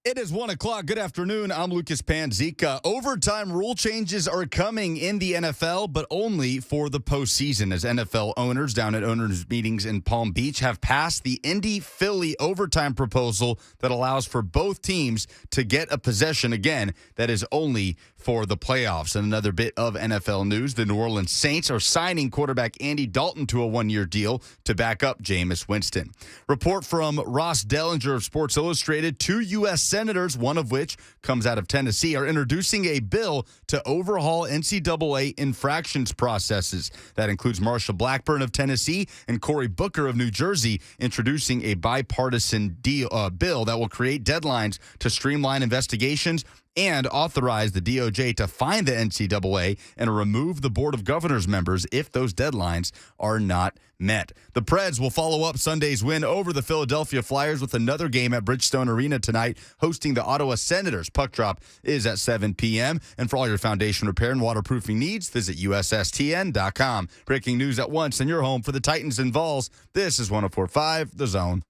It is 1 o'clock. Good afternoon. I'm Lucas Panzica. Overtime rule changes are coming in the NFL, but only for the postseason, as NFL owners down at owners' meetings in Palm Beach have passed the Indy-Philly overtime proposal that allows for both teams to get a possession, again, that is only for the playoffs. And another bit of NFL news, the New Orleans Saints are signing quarterback Andy Dalton to a one-year deal to back up Jameis Winston. Report from Ross Dellinger of Sports Illustrated, 2 U.S. senators, one of which comes out of Tennessee, are introducing a bill to overhaul NCAA infractions processes. That includes Marsha Blackburn of Tennessee and Cory Booker of New Jersey, introducing a bipartisan bill that will create deadlines to streamline investigations and authorize the DOJ to fine the NCAA and remove the Board of Governors members if those deadlines are not met. The Preds will follow up Sunday's win over the Philadelphia Flyers with another game at Bridgestone Arena tonight, hosting the Ottawa Senators. Puck drop is at 7 p.m. And for all your foundation repair and waterproofing needs, visit USSTN.com. Breaking news at once, and your home for the Titans and Vols. This is 104.5 The Zone.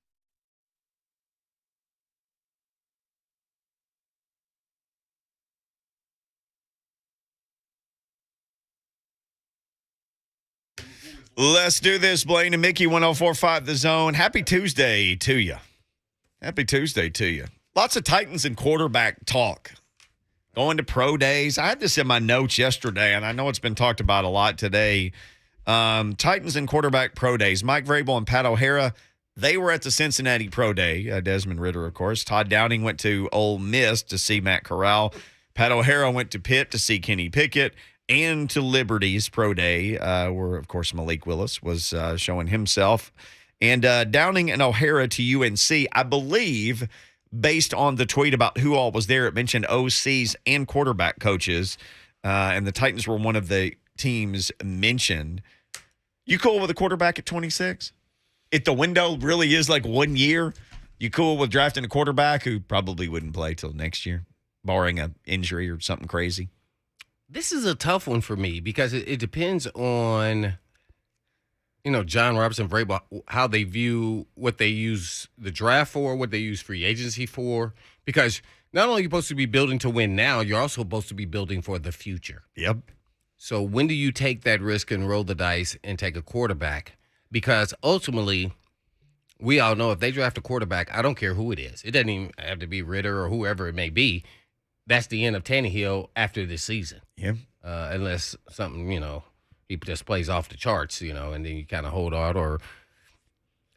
Let's do this, Blaine and Mickey, 104.5 The Zone. Happy Tuesday to you. Happy Tuesday to you. Lots of Titans and quarterback talk. Going to pro days. I had this in my notes yesterday, and I know it's been talked about a lot today. Titans and quarterback pro days. Mike Vrabel and Pat O'Hara, they were at the Cincinnati pro day. Desmond Ridder, of course. Todd Downing went to Ole Miss to see Matt Corral. Pat O'Hara went to Pitt to see Kenny Pickett. And to Liberty's pro day, where, of course, Malik Willis was showing himself. And Downing and O'Hara to UNC, I believe, based on the tweet about who all was there, it mentioned OCs and quarterback coaches. And the Titans were one of the teams mentioned. You cool with a quarterback at 26? If the window really is like 1 year, you cool with drafting a quarterback who probably wouldn't play till next year, barring an injury or something crazy? This is a tough one for me because it depends on, John Robinson, Vrabel, how they view what they use the draft for, what they use free agency for. Because not only are you supposed to be building to win now, you're also supposed to be building for the future. Yep. So when do you take that risk and roll the dice and take a quarterback? Because ultimately, we all know if they draft a quarterback, I don't care who it is. It doesn't even have to be Ridder or whoever it may be. That's the end of Tannehill after this season. Yeah. Unless something, he just plays off the charts, and then you kind of hold on. Or,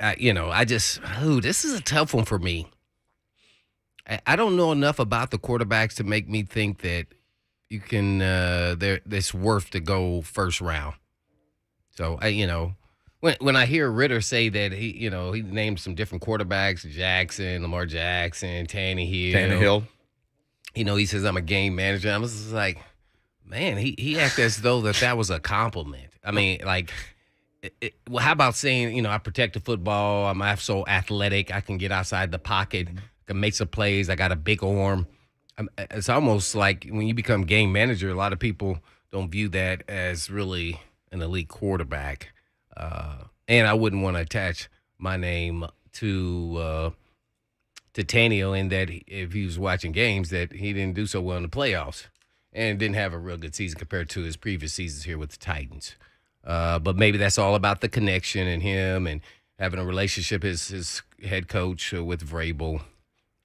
this is a tough one for me. I don't know enough about the quarterbacks to make me think that you can, it's worth to go first round. So, when I hear Ridder say that he named some different quarterbacks, Jackson, Lamar Jackson, Tannehill. He says, I'm a game manager. I'm just like, man, he acted as though that was a compliment. I mean, like, how about saying, I protect the football. I'm so athletic. I can get outside the pocket. I can make some plays. I got a big arm. It's almost like when you become game manager, a lot of people don't view that as really an elite quarterback. And I wouldn't want to attach my name to Tannehill in that if he was watching games that he didn't do so well in the playoffs and didn't have a real good season compared to his previous seasons here with the Titans. But maybe that's all about the connection and him and having a relationship, his head coach with Vrabel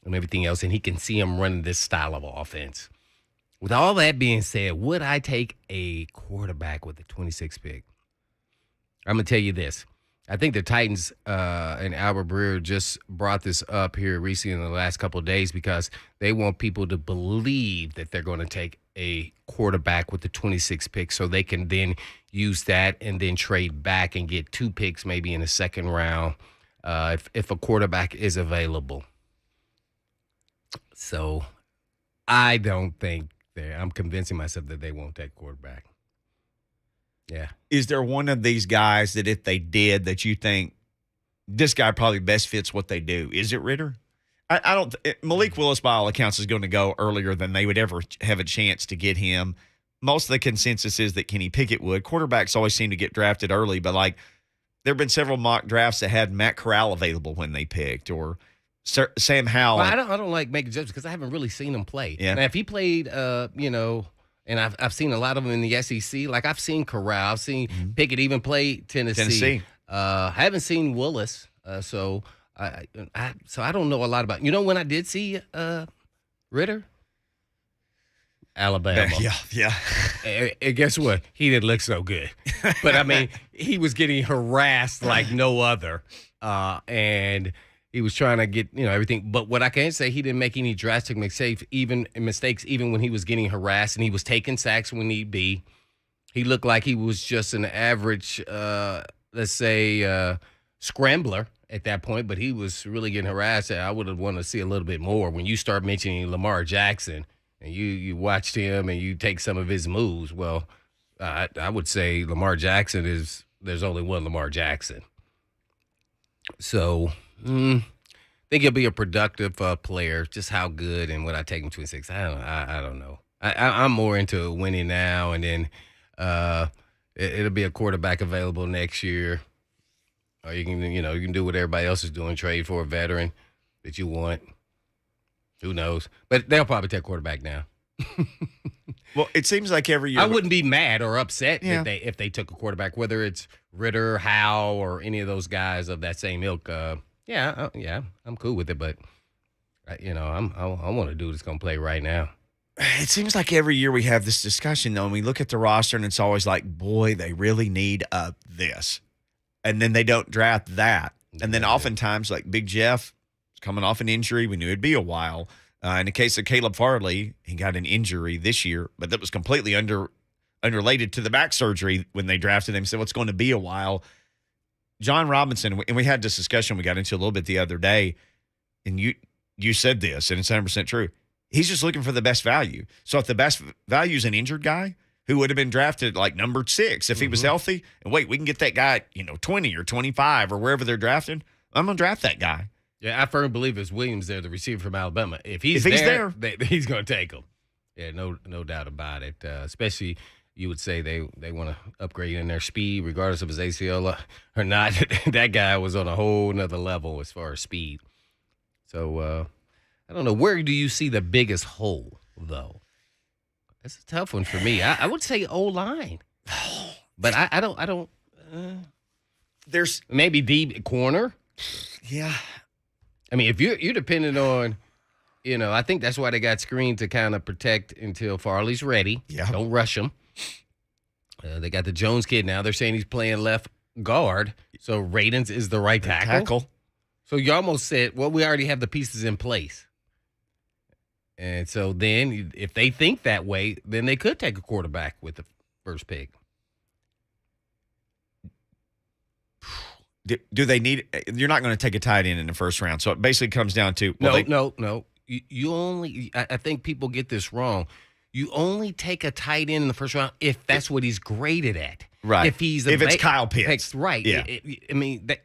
and everything else, and he can see him running this style of offense. With all that being said, would I take a quarterback with the 26th pick? I'm going to tell you this. I think the Titans and Albert Breer just brought this up here recently in the last couple of days because they want people to believe that they're going to take a quarterback with the 26th pick so they can then use that and then trade back and get 2 picks maybe in the second round if a quarterback is available. So I don't think I'm convincing myself that they won't take quarterback. Yeah. Is there one of these guys that if they did that you think this guy probably best fits what they do? Is it Ridder? I don't. Malik Willis, by all accounts, is going to go earlier than they would ever have a chance to get him. Most of the consensus is that Kenny Pickett would. Quarterbacks always seem to get drafted early, but there have been several mock drafts that had Matt Corral available when they picked, or Sam Howell. Well, I don't like making judgments because I haven't really seen him play. Yeah. Now, if he played, and I've seen a lot of them in the SEC. Like I've seen Corral, I've seen Pickett even play Tennessee. I haven't seen Willis, so I don't know a lot about. You know when I did see Ritter, Alabama. Yeah. And guess what? He didn't look so good. But I mean, he was getting harassed like no other, and he was trying to get everything. But what I can say, he didn't make any drastic mistakes, even when he was getting harassed, and he was taking sacks when need be. He looked like he was just an average, let's say, scrambler at that point. But he was really getting harassed. I would have wanted to see a little bit more when you start mentioning Lamar Jackson. And you watched him and you take some of his moves. Well, I would say Lamar Jackson there's only one Lamar Jackson. So I think he'll be a productive player. Just how good and would I take him 26? I don't know. I'm more into winning now, and then it'll be a quarterback available next year. Or you can do what everybody else is doing, trade for a veteran that you want. Who knows? But they'll probably take quarterback now. Well, it seems like every year. I wouldn't be mad or upset if they took a quarterback, whether it's Ritter, Howe, or any of those guys of that same ilk. I'm cool with it. But I want a dude that's gonna play right now. It seems like every year we have this discussion, though, and we look at the roster, and it's always like, boy, they really need this, and then they don't draft that, and then oftentimes, like Big Jeff. Coming off an injury. We knew it'd be a while. In the case of Caleb Farley, he got an injury this year, but that was completely unrelated to the back surgery when they drafted him. So it's going to be a while. John Robinson, and we had this discussion we got into a little bit the other day, and you said this, and it's 100% true. He's just looking for the best value. So if the best value is an injured guy who would have been drafted like number 6 if he was healthy, and we can get that guy, 20 or 25 or wherever they're drafting, I'm going to draft that guy. Yeah, I firmly believe it's Williams there, the receiver from Alabama. If he's there, he's going to take him. Yeah, no doubt about it. Especially, you would say they want to upgrade in their speed, regardless of his ACL or not. That guy was on a whole nother level as far as speed. So, I don't know. Where do you see the biggest hole, though? That's a tough one for me. I would say O-line. But I don't. There's maybe deep corner. Yeah. I mean, if you're dependent on, I think that's why they got screened to kind of protect until Farley's ready. Yeah. Don't rush him. They got the Jones kid now. They're saying he's playing left guard. So Radens is the right tackle. So you almost said, well, we already have the pieces in place. And so then if they think that way, then they could take a quarterback with the first pick. Do they need – you're not going to take a tight end in the first round. So it basically comes down to – No. You only – I think people get this wrong. You only take a tight end in the first round if that's what he's graded at. Right. If it's Kyle Pitts. Right. Yeah.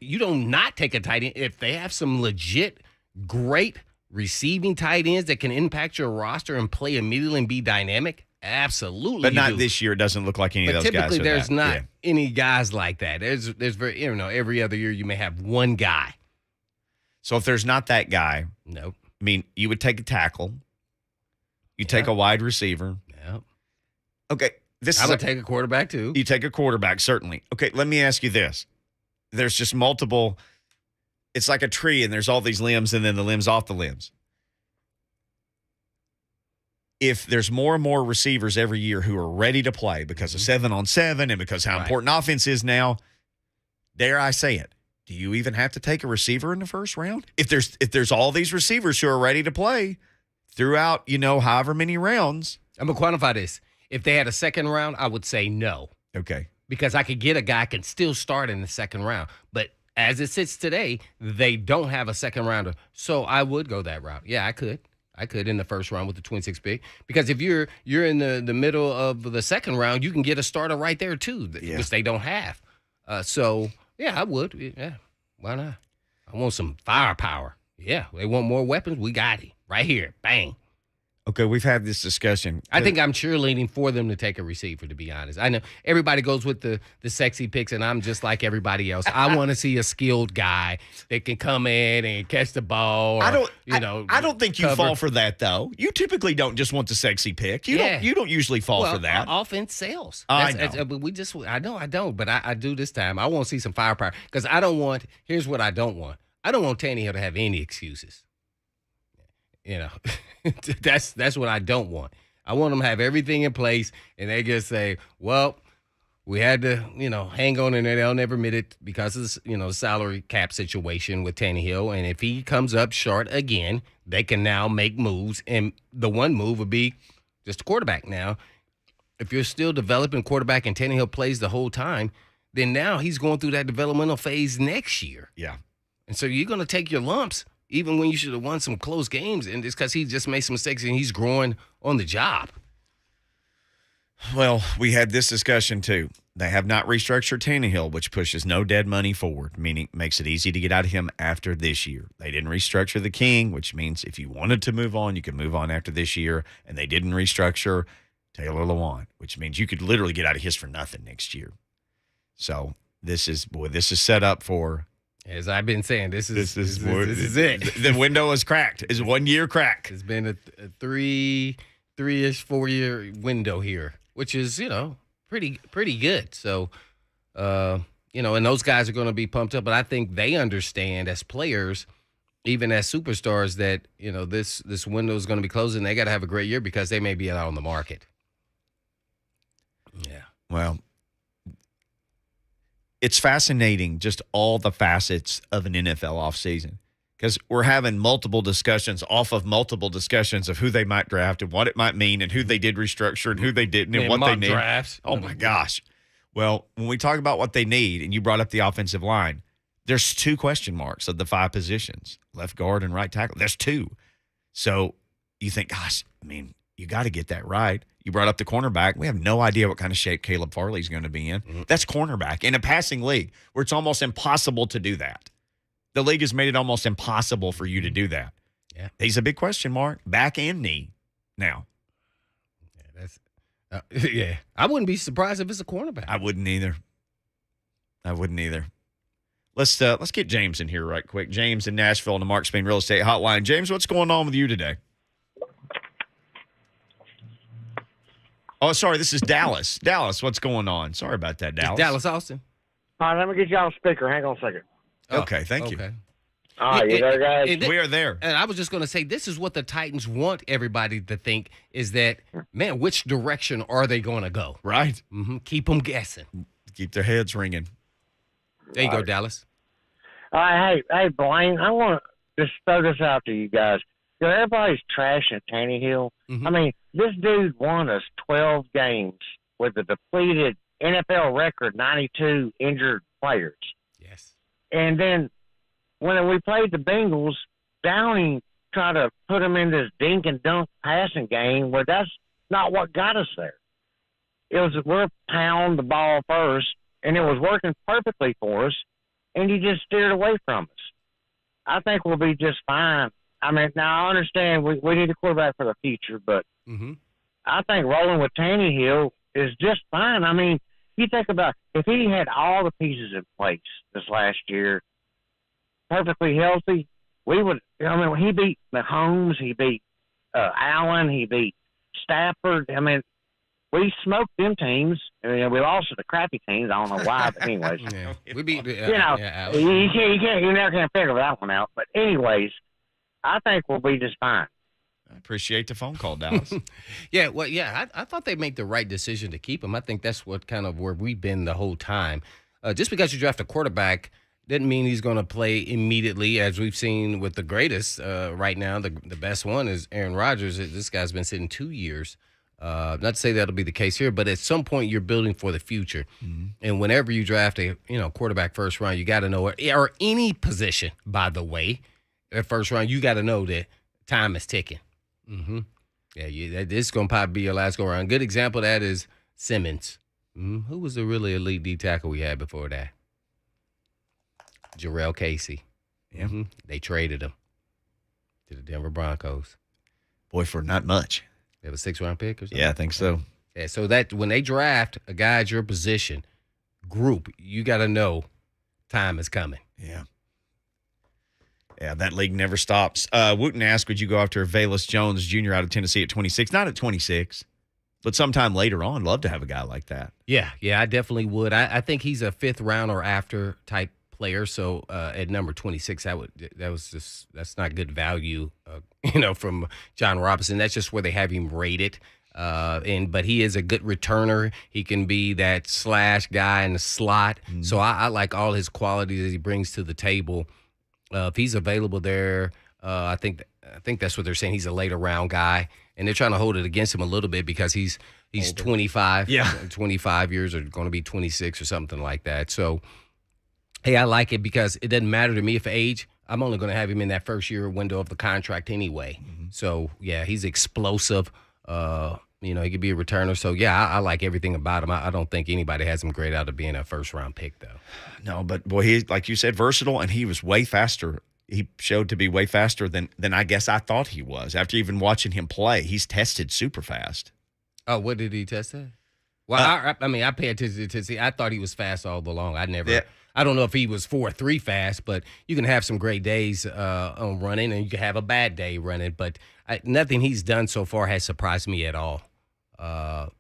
You don't not take a tight end. If they have some legit great receiving tight ends that can impact your roster and play immediately and be dynamic, absolutely. But not this year. It doesn't look like any of those guys. Typically, there's not any guys like that. There's very every other year you may have one guy. So if there's not that guy, nope. I mean, you would take a tackle. You take a wide receiver. Yeah. Okay. I would take a quarterback too. You take a quarterback, certainly. Okay, let me ask you this. There's just multiple. It's like a tree, and there's all these limbs, and then the limbs off the limbs. If there's more and more receivers every year who are ready to play because of 7-on-7 and because how important offense is now, dare I say it, do you even have to take a receiver in the first round? If there's all these receivers who are ready to play throughout, however many rounds. I'm going to quantify this. If they had a second round, I would say no. Okay. Because I could get a guy can still start in the second round. But as it sits today, they don't have a second rounder. So I would go that route. Yeah, I could. I could in the first round with the 26 pick. Because if you're in the middle of the second round, you can get a starter right there too, which they don't have. So, yeah, I would. Yeah, why not? I want some firepower. Yeah, they want more weapons. We got it right here. Bang. Okay, we've had this discussion. I think I'm cheerleading for them to take a receiver, to be honest. I know everybody goes with the sexy picks, and I'm just like everybody else. I want to see a skilled guy that can come in and catch the ball. Or, I don't think you cover. fall for that, though. You typically don't just want the sexy pick. You don't usually fall for that. Offense sells. I know. I know I don't, but I do this time. I want to see some firepower because I don't want. Here's what I don't want. I don't want Tannehill to have any excuses. You know, that's what I don't want. I want them to have everything in place, and they just say, well, we had to, hang on in there. They'll never admit it because of the salary cap situation with Tannehill. And if he comes up short again, they can now make moves. And the one move would be just a quarterback. Now, if you're still developing quarterback and Tannehill plays the whole time, then now he's going through that developmental phase next year. Yeah. And so you're going to take your lumps even when you should have won some close games, and it's because he just made some mistakes and he's growing on the job. Well, we had this discussion too. They have not restructured Tannehill, which pushes no dead money forward, meaning makes it easy to get out of him after this year. They didn't restructure the King, which means if you wanted to move on, you could move on after this year. And they didn't restructure Taylor Lewan, which means you could literally get out of his for nothing next year. So this is set up for. As I've been saying, this is it. The window is cracked. It's 1 year crack. It's been a three-ish, 4 year window here, which is, pretty good. So, and those guys are going to be pumped up. But I think they understand as players, even as superstars, that, this window is going to be closing. They got to have a great year because they may be out on the market. Yeah. Well, it's fascinating, just all the facets of an NFL offseason, because we're having multiple discussions off of multiple discussions of who they might draft and what it might mean and who they did restructure and who they didn't and what they need. Drafts. Oh, my gosh. Well, when we talk about what they need, and you brought up the offensive line, there's 2 question marks of the 5 positions, left guard and right tackle. There's 2. So you think, gosh, you got to get that right. You brought up the cornerback. We have no idea what kind of shape Caleb Farley's going to be in. Mm-hmm. That's cornerback in a passing league where it's almost impossible to do that. The league has made it almost impossible for you to do that. Yeah, he's a big question mark, back and knee now. Yeah, that's I wouldn't be surprised if it's a cornerback. I wouldn't either. Let's get James in here right quick. James in Nashville on the Mark Spain Real Estate Hotline. James, what's going on with you today? Oh, sorry, this is Dallas. Dallas, what's going on? Sorry about that, Dallas. Dallas, Austin. All right, let me get you on speaker. Hang on a second. Okay, thank you. All right, you there, guys? We are there. And I was just going to say, this is what the Titans want everybody to think is that, man, which direction are they going to go? Right. Mm-hmm. Keep them guessing. Keep their heads ringing. There you go, Dallas. All right, hey, Blaine, I want to just throw this out to you guys. Everybody's trashing Tannehill. Mm-hmm. This dude won us 12 games with a depleted NFL record, 92 injured players. Yes. And then when we played the Bengals, Downing tried to put him in this dink and dunk passing game where that's not what got us there. It was we're pound the ball first, and it was working perfectly for us, and he just steered away from us. I think we'll be just fine. Now I understand we need a quarterback for the future, but I think rolling with Tannehill is just fine. You think about if he had all the pieces in place this last year, perfectly healthy, we would. He beat Mahomes, he beat Allen, he beat Stafford. We smoked them teams. We lost to the crappy teams. I don't know why, but anyways, we beat. you never can figure that one out. But anyways, I think we'll be just fine. I appreciate the phone call, Dallas. I thought they made the right decision to keep him. I think that's what kind of where we've been the whole time. Just because you draft a quarterback doesn't mean he's going to play immediately, as we've seen with the greatest right now. The best one is Aaron Rodgers. This guy's been sitting 2 years. Not to say that'll be the case here, but at some point you're building for the future. Mm-hmm. And whenever you draft a quarterback first round, you got to know it, or any position, by the way, at first round, you got to know that time is ticking. Mm-hmm. Yeah, this is going to probably be your last go around. Good example of that is Simmons. Mm-hmm. Who was the really elite D tackle we had before that? Jarrell Casey. Yeah. Mm-hmm. They traded him to the Denver Broncos. Boy, for not much. They have a 6th-round pick or something? Yeah, I think so. Yeah, so that when they draft a guy at your position group, you got to know time is coming. Yeah. Yeah, that league never stops. Wooten asked, would you go after Velus Jones Jr. out of Tennessee at 26? Not at 26, but sometime later on. Love to have a guy like that. Yeah, I definitely would. I think he's a 5th-round or after type player. So at number 26, that's not good value, from John Robinson. That's just where they have him rated. But he is a good returner. He can be that slash guy in the slot. Mm-hmm. So I like all his qualities that he brings to the table. If he's available there, I think that's what they're saying. He's a later round guy, and they're trying to hold it against him a little bit because he's older. 25. Yeah, 25 years or going to be 26 or something like that. So, hey, I like it because it doesn't matter to me if age. I'm only going to have him in that first year window of the contract anyway. Mm-hmm. So, yeah, he's explosive. He could be a returner. So, yeah, I like everything about him. I don't think anybody has him grayed out of being a first-round pick, though. No, but, boy, he's, like you said, versatile, and he was way faster. He showed to be way faster than I guess I thought he was. After even watching him play, he's tested super fast. Oh, what did he test at? Well, I pay attention to see. I thought he was fast all along. I don't know if he was 4.3 fast, but you can have some great days on running, and you can have a bad day running. But nothing he's done so far has surprised me at all.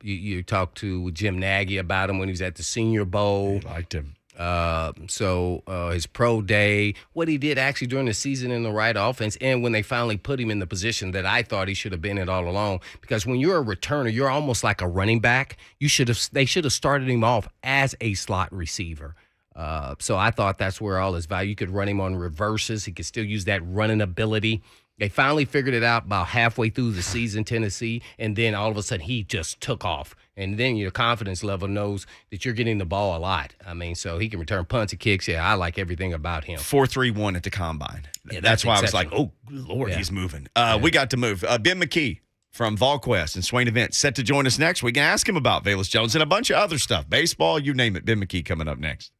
You talked to Jim Nagy about him when he was at the Senior Bowl. I liked him. His pro day, what he did actually during the season in the right offense, and when they finally put him in the position that I thought he should have been in all along. Because when you're a returner, you're almost like a running back. They should have started him off as a slot receiver. So I thought that's where all his value. You could run him on reverses. He could still use that running ability. They finally figured it out about halfway through the season, Tennessee, and then all of a sudden he just took off. And then your confidence level knows that you're getting the ball a lot. I mean, so he can return punts and kicks. Yeah, I like everything about him. 4.31 at the combine. Yeah, that's why I was like, oh, Lord, he's moving. We got to move. Ben McKee from VolQuest and Swain Events set to join us next. We can ask him about Velus Jones and a bunch of other stuff. Baseball, you name it. Ben McKee coming up next.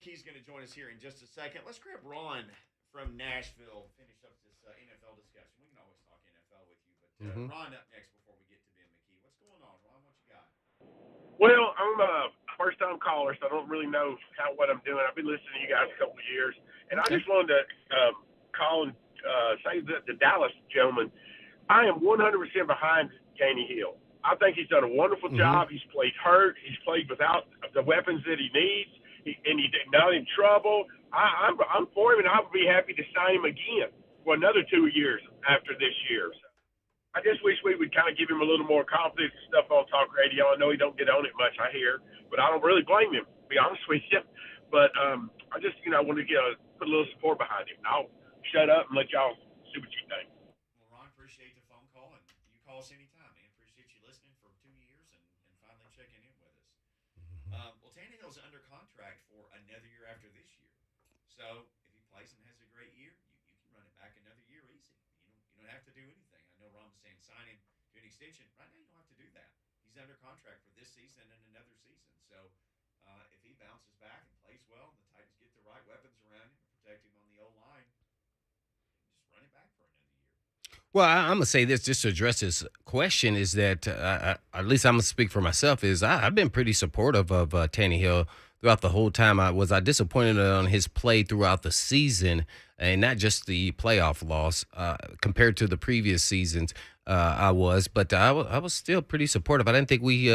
He's going to join us here in just a second. Let's grab Ron from Nashville. Finish up this NFL discussion. We can always talk NFL with you, but Ron up next before we get to Ben McKee. What's going on, Ron? What you got? Well, I'm a first-time caller, so I don't really know what I'm doing. I've been listening to you guys a couple of years, and I just wanted to call and say that the Dallas gentleman, I am 100% behind Danny Hill. I think he's done a wonderful job. He's played hurt. He's played without the weapons that he needs, and he's not in trouble. I'm for him, and I would be happy to sign him again for another 2 years after this year. So I just wish we would kind of give him a little more confidence and stuff on talk radio. I know he don't get on it much, I hear, but I don't really blame him, to be honest with you. But I just, want to put a little support behind him. I'll shut up and let y'all see what you think. Well, Ron, appreciate the phone call, and you call us anytime, man. Appreciate you listening for 2 years and finally checking in with us. Well, Tannehill's under contract for another year after this year. So if he plays and has a great year, you can run it back another year easy. You don't have to do anything. I know Ron was saying sign him to an extension. Right now, you don't have to do that. He's under contract for this season and another season. So if he bounces back and plays well, and the Titans get the right weapons around him and protect him on the O-line, just run it back for another year. Well, I'm going to say this just to address this question is that, at least I'm going to speak for myself, is I've been pretty supportive of Tannehill throughout the whole time. I was disappointed on his play throughout the season, and not just the playoff loss compared to the previous seasons. I was still pretty supportive. I didn't think we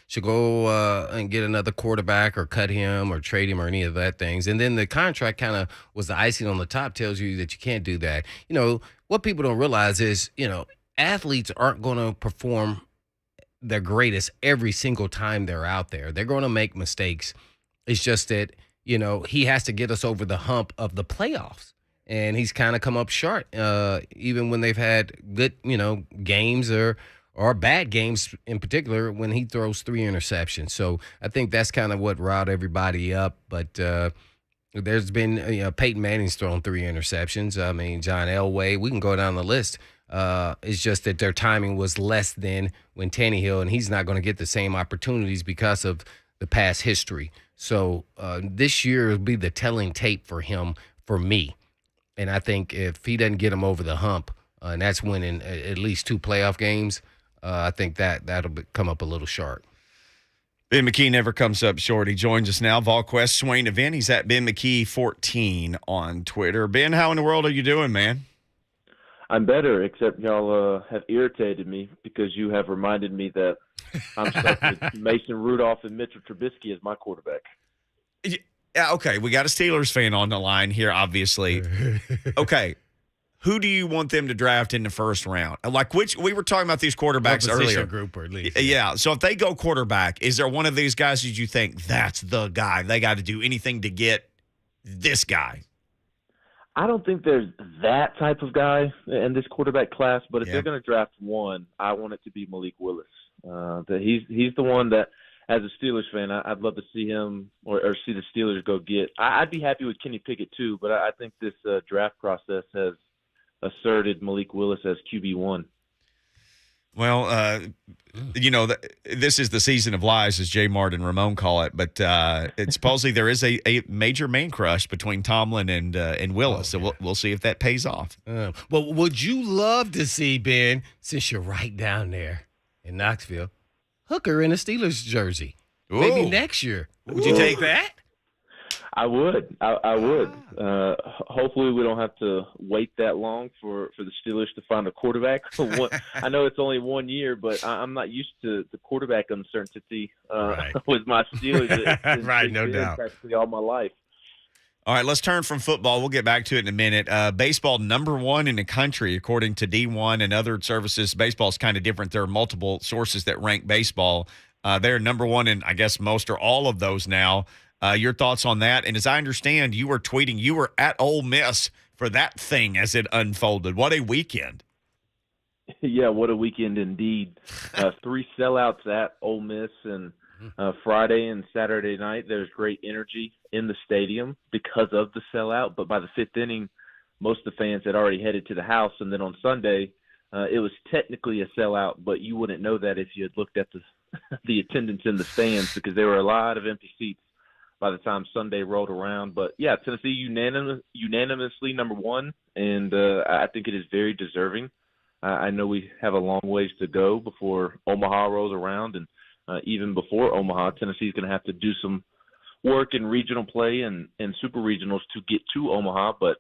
should go and get another quarterback or cut him or trade him or any of that things. And then the contract kind of was the icing on the top, tells you that you can't do that. What people don't realize is, athletes aren't going to perform their greatest every single time they're out there. They're going to make mistakes. It's just that, he has to get us over the hump of the playoffs. And he's kind of come up short, even when they've had good, games or bad games in particular when he throws 3 interceptions. So I think that's kind of what riled everybody up. But there's been, Peyton Manning's thrown 3 interceptions. I mean, John Elway, we can go down the list. It's just that their timing was less than when Tannehill, and he's not going to get the same opportunities because of the past history. So this year will be the telling tape for him, for me. And I think if he doesn't get him over the hump, and that's winning at least 2 playoff games, I think that'll come up a little short. Ben McKee never comes up short. He joins us now. VolQuest Swain event. He's at Ben McKee 14 on Twitter. Ben, how in the world are you doing, man? I'm better, except y'all have irritated me because you have reminded me that I'm stuck with Mason Rudolph and Mitchell Trubisky as my quarterback. Yeah, okay. We got a Steelers fan on the line here, obviously. Okay. Who do you want them to draft in the first round? Like, we were talking about these quarterbacks earlier. Group, or at least. Yeah. So if they go quarterback, is there one of these guys that you think that's the guy? They got to do anything to get this guy. I don't think there's that type of guy in this quarterback class, but if they're going to draft one, I want it to be Malik Willis. He's the one that, as a Steelers fan, I'd love to see him or see the Steelers go get. I'd be happy with Kenny Pickett too, but I think this draft process has asserted Malik Willis as QB1. Well, this is the season of lies, as J. Mart and Ramon call it. But it's supposedly there is a major man crush between Tomlin and Willis. So we'll see if that pays off. Well, would you love to see, Ben, since you're right down there in Knoxville, Hooker in a Steelers jersey? Ooh. Maybe next year. Would you take that? I would. I would. Hopefully we don't have to wait that long for the Steelers to find a quarterback. I know it's only 1 year, but I'm not used to the quarterback uncertainty with my Steelers. Right, no doubt. Practically all my life. All right, let's turn from football. We'll get back to it in a minute. Baseball, #1 in the country, according to D1 and other services. Baseball is kind of different. There are multiple sources that rank baseball. They're #1 in, I guess, most or all of those now. Your thoughts on that? And as I understand, you were tweeting, you were at Ole Miss for that thing as it unfolded. What a weekend. Yeah, what a weekend indeed. 3 sellouts at Ole Miss, and Friday and Saturday night, there's great energy in the stadium because of the sellout. But by the 5th inning, most of the fans had already headed to the house. And then on Sunday, it was technically a sellout, but you wouldn't know that if you had looked at the attendance in the stands because there were a lot of empty seats by the time Sunday rolled around. But, yeah, Tennessee unanimously number one, and I think it is very deserving. I know we have a long ways to go before Omaha rolls around, and even before Omaha, Tennessee's going to have to do some work in regional play and super regionals to get to Omaha. But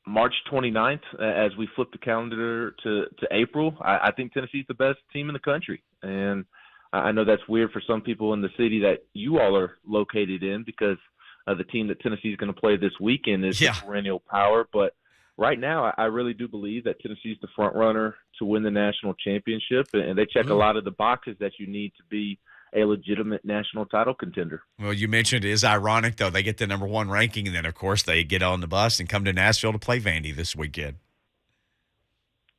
March 29th, as we flip the calendar to April, I think Tennessee's the best team in the country. And I know that's weird for some people in the city that you all are located in, because the team that Tennessee's going to play this weekend is the perennial power. But right now, I really do believe that Tennessee's the front runner to win the national championship, and they check a lot of the boxes that you need to be a legitimate national title contender. Well, you mentioned it is ironic, though. They get the number one ranking, and then, of course, they get on the bus and come to Nashville to play Vandy this weekend.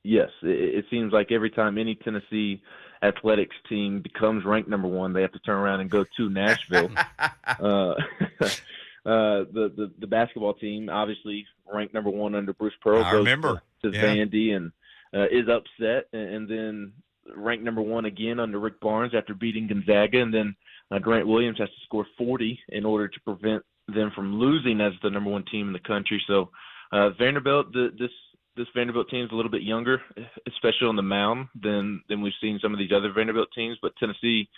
Yes, it seems like every time any Tennessee athletics team becomes ranked number one, they have to turn around and go to Nashville. The basketball team, obviously ranked number one under Bruce Pearl, goes to Vandy and is upset, and then ranked number one again under Rick Barnes after beating Gonzaga, and then Grant Williams has to score 40 in order to prevent them from losing as the number one team in the country. So Vanderbilt, this Vanderbilt team is a little bit younger, especially on the mound, than we've seen some of these other Vanderbilt teams. But Tennessee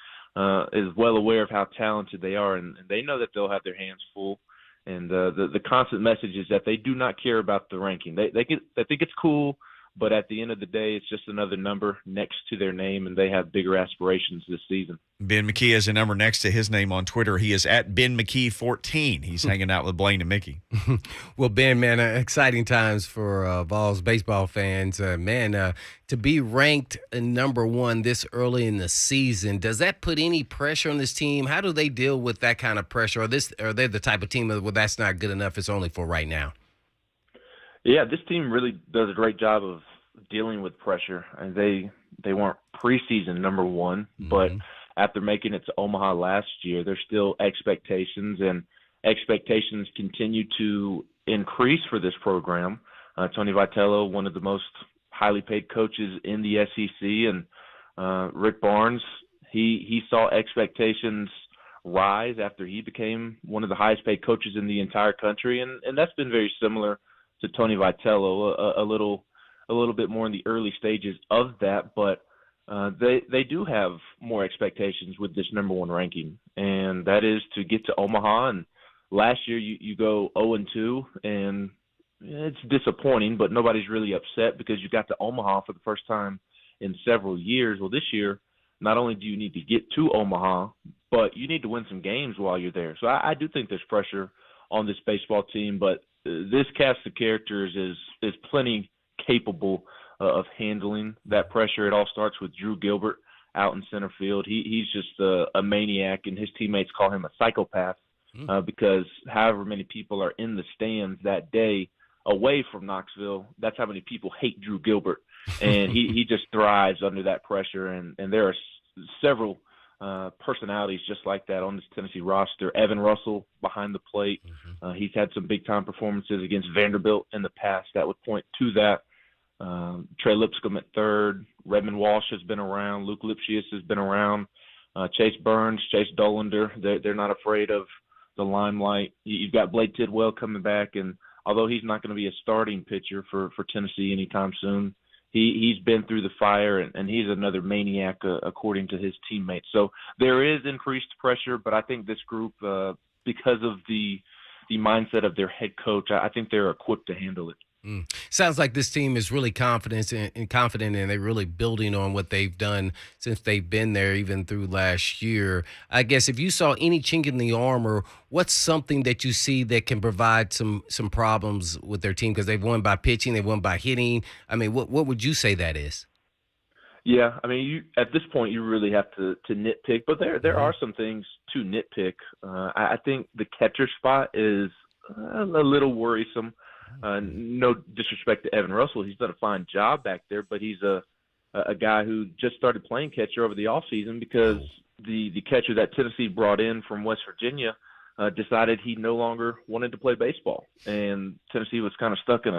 is well aware of how talented they are, and they know that they'll have their hands full. And the constant message is that they do not care about the ranking. They think it's cool, but at the end of the day, it's just another number next to their name, and they have bigger aspirations this season. Ben McKee has a number next to his name on Twitter. He is at Ben McKee 14. He's hanging out with Blaine and Mickey. Well, Ben, man, exciting times for Vols baseball fans. To be ranked number one this early in the season, does that put any pressure on this team? How do they deal with that kind of pressure? Are they the type of team that, well, that's not good enough, it's only for right now? Yeah, this team really does a great job of dealing with pressure. And they weren't preseason number one, but after making it to Omaha last year, there's still expectations, and expectations continue to increase for this program. Tony Vitello, one of the most highly paid coaches in the SEC, and Rick Barnes, he saw expectations rise after he became one of the highest paid coaches in the entire country, and that's been very similar to Tony Vitello, a little bit more in the early stages of that, but they do have more expectations with this number one ranking, and that is to get to Omaha. And last year you go 0-2, and it's disappointing, but nobody's really upset because you got to Omaha for the first time in several years. Well, this year, not only do you need to get to Omaha, but you need to win some games while you're there. So I do think there's pressure on this baseball team, but this cast of characters is plenty capable of handling that pressure. It all starts with Drew Gilbert out in center field. He's just a maniac, and his teammates call him a psychopath because however many people are in the stands that day away from Knoxville, that's how many people hate Drew Gilbert. And he just thrives under that pressure, and there are several personalities just like that on this Tennessee roster. Evan Russell behind the plate. He's had some big-time performances against Vanderbilt in the past that would point to that. Trey Lipscomb at third. Redmond Walsh has been around. Luke Lipschius has been around. Chase Burns, Chase Dollander, they're not afraid of the limelight. You've got Blake Tidwell coming back, and although he's not going to be a starting pitcher for Tennessee anytime soon, he's been through the fire, and he's another maniac according to his teammates. So there is increased pressure, but I think this group, because of the mindset of their head coach, I think they're equipped to handle it. Sounds like this team is really confident, and they're really building on what they've done since they've been there, even through last year. I guess if you saw any chink in the armor, what's something that you see that can provide some problems with their team? Because they've won by pitching, they've won by hitting. I mean, what would you say that is? Yeah, I mean, at this point, you really have to nitpick, but there are some things to nitpick. I think the catcher spot is a little worrisome. No disrespect to Evan Russell. He's done a fine job back there, but he's a guy who just started playing catcher over the offseason because the catcher that Tennessee brought in from West Virginia decided he no longer wanted to play baseball. And Tennessee was kind of stuck in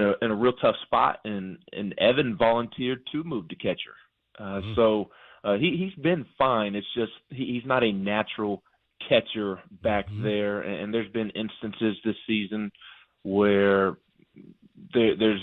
a real tough spot, and Evan volunteered to move to catcher. So he's been fine. It's just he's not a natural catcher back there. And there's been instances this season where there's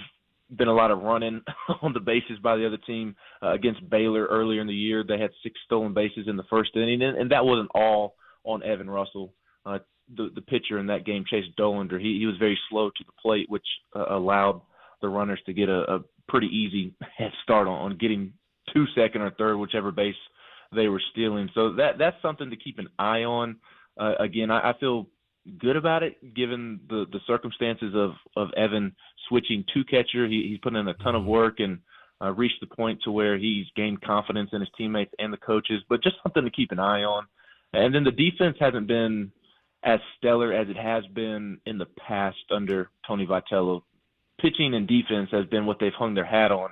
been a lot of running on the bases by the other team. Against Baylor earlier in the year, they had 6 stolen bases in the first inning, and that wasn't all on Evan Russell. The pitcher in that game, Chase Dolander, he was very slow to the plate, which allowed the runners to get a pretty easy head start on getting to second or third, whichever base they were stealing. So that's something to keep an eye on. Again, I feel good about it given the circumstances of Evan switching to catcher. He's put in a ton of work and reached the point to where he's gained confidence in his teammates and the coaches, but just something to keep an eye on. And then the defense hasn't been as stellar as it has been in the past under Tony Vitello. Pitching and defense has been what they've hung their hat on,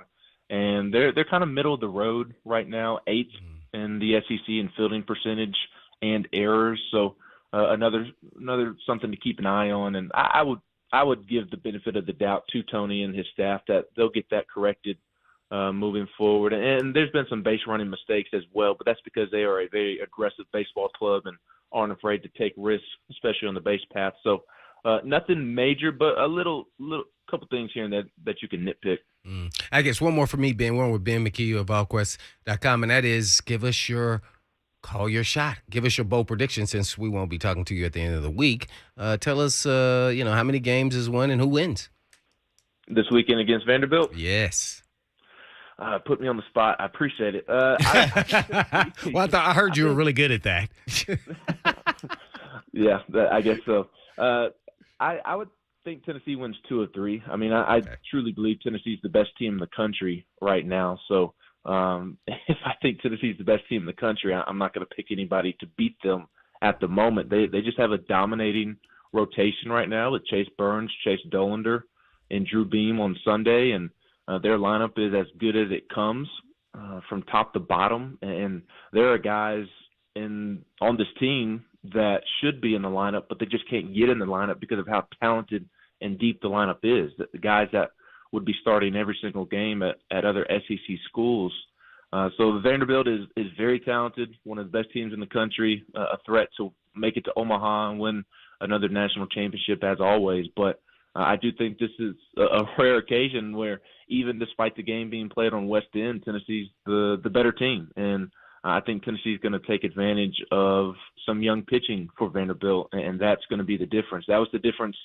and they're kind of middle of the road right now, 8th in the SEC in fielding percentage and errors. So another something to keep an eye on, and I would give the benefit of the doubt to Tony and his staff that they'll get that corrected moving forward. And there's been some base running mistakes as well, but that's because they are a very aggressive baseball club and aren't afraid to take risks, especially on the base path. So nothing major, but a little couple things here and there that you can nitpick. I guess one more for me, Ben. One with Ben McKee of VolQuest.com, and that is call your shot. Give us your bold prediction since we won't be talking to you at the end of the week. Tell us, how many games is won and who wins this weekend against Vanderbilt? Yes. Put me on the spot. I appreciate it. Well, I heard you were really good at that. Yeah, I guess so. I would think Tennessee wins 2 of 3. I mean, I truly believe Tennessee's the best team in the country right now. So if I think Tennessee's the best team in the country, I'm not going to pick anybody to beat them at the moment. They just have a dominating rotation right now with Chase Burns, Chase Dolander, and Drew Beam on Sunday, and their lineup is as good as it comes from top to bottom. And there are guys on this team that should be in the lineup, but they just can't get in the lineup because of how talented and deep the lineup is. The guys that would be starting every single game at other SEC schools. So Vanderbilt is very talented, one of the best teams in the country, a threat to make it to Omaha and win another national championship as always. But I do think this is a rare occasion where even despite the game being played on West End, Tennessee's the better team. And I think Tennessee's going to take advantage of some young pitching for Vanderbilt, and that's going to be the difference. That was the difference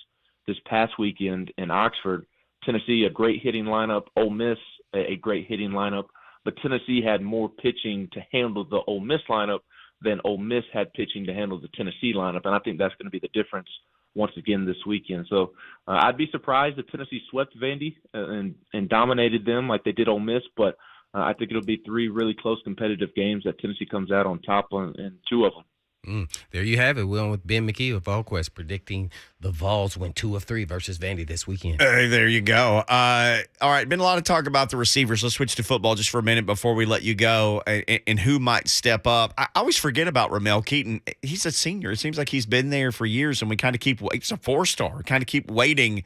this past weekend in Oxford. Tennessee, a great hitting lineup. Ole Miss, a great hitting lineup. But Tennessee had more pitching to handle the Ole Miss lineup than Ole Miss had pitching to handle the Tennessee lineup, and I think that's going to be the difference once again this weekend. So I'd be surprised if Tennessee swept Vandy and dominated them like they did Ole Miss, but I think it'll be 3 really close competitive games that Tennessee comes out on top on, and 2 of them. There you have it. We're on with Ben McKee of VolQuest predicting the Vols win 2 of 3 versus Vandy this weekend. There you go. All right, been a lot of talk about the receivers. Let's switch to football just for a minute before we let you go and who might step up. I always forget about Ramel Keaton. He's a senior. It seems like he's been there for years, and we kind of he's a 4-star. Kind of keep waiting.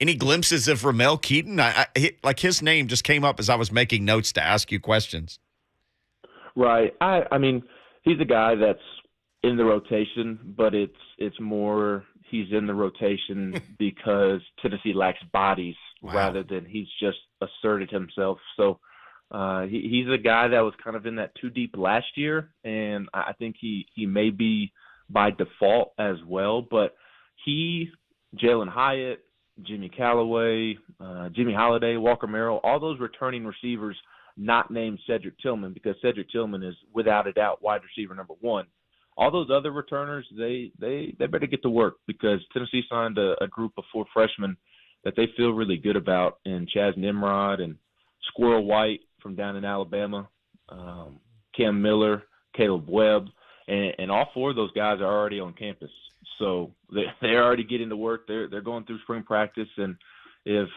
Any glimpses of Ramel Keaton? Like his name just came up as I was making notes to ask you questions. Right. I mean, he's a guy that's in the rotation, but it's more he's in the rotation because Tennessee lacks bodies rather than he's just asserted himself. So he's a guy that was kind of in that 2 deep last year, and I think he may be by default as well. But Jalen Hyatt, Jimmy Callaway, Jimmy Holiday, Walker Merrill, all those returning receivers not named Cedric Tillman, because Cedric Tillman is without a doubt wide receiver number 1. All those other returners, they better get to work, because Tennessee signed a group of 4 freshmen that they feel really good about, in Chaz Nimrod and Squirrel White from down in Alabama, Cam Miller, Caleb Webb, and all 4 of those guys are already on campus. So they're already getting to work. They're going through spring practice, and if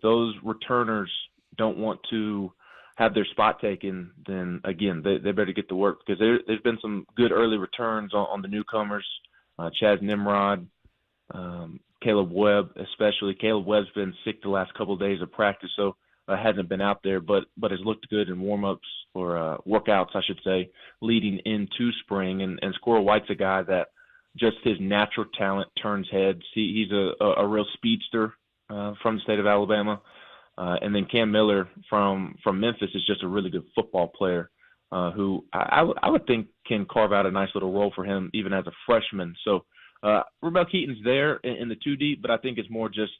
those returners don't want to have their spot taken, then again they better get to work, because there's been some good early returns on the newcomers, Chaz Nimrod, Caleb Webb especially. Caleb Webb's been sick the last couple of days of practice, so hasn't been out there, but has looked good in warm-ups or workouts, I should say, leading into spring. And Squirrel White's a guy that just his natural talent turns heads. He's a real speedster from the state of Alabama. And then Cam Miller from Memphis is just a really good football player who I would think can carve out a nice little role for him even as a freshman. So Ramel Keaton's there in the 2 deep, but I think it's more just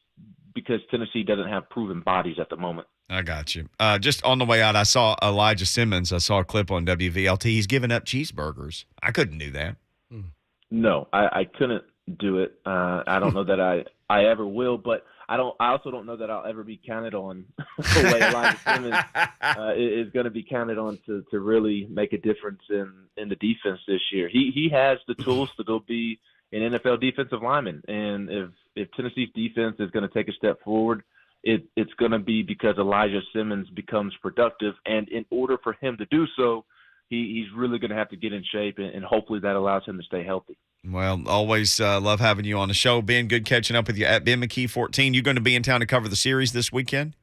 because Tennessee doesn't have proven bodies at the moment. I got you. Just on the way out, I saw Elijah Simmons. I saw a clip on WVLT. He's giving up cheeseburgers. I couldn't do that. No, I couldn't do it. I don't know that I ever will, but I also don't know that I'll ever be counted on the way Elijah Simmons is going to be counted on to really make a difference in the defense this year. He has the tools to go be an NFL defensive lineman, and if Tennessee's defense is going to take a step forward, it's going to be because Elijah Simmons becomes productive, and in order for him to do so, he's really going to have to get in shape, and hopefully that allows him to stay healthy. Well, always love having you on the show. Ben, good catching up with you at Ben McKee 14. You going to be in town to cover the series this weekend?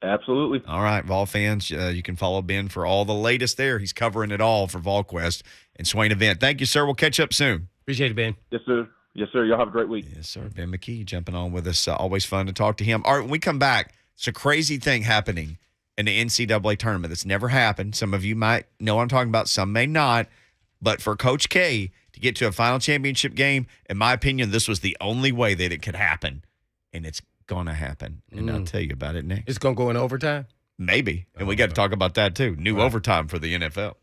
Absolutely. All right, Vol fans, you can follow Ben for all the latest there. He's covering it all for VolQuest and Swain Event. Thank you, sir. We'll catch up soon. Appreciate it, Ben. Yes, sir. Yes, sir. Y'all have a great week. Yes, sir. Ben McKee jumping on with us. Always fun to talk to him. All right, when we come back, it's a crazy thing happening in the NCAA tournament that's never happened. Some of you might know what I'm talking about. Some may not. But for Coach K to get to a final championship game, in my opinion, this was the only way that it could happen. And it's going to happen. And I'll tell you about it next. It's going to go in overtime? Maybe. And we got to talk about that, too. New overtime for the NFL.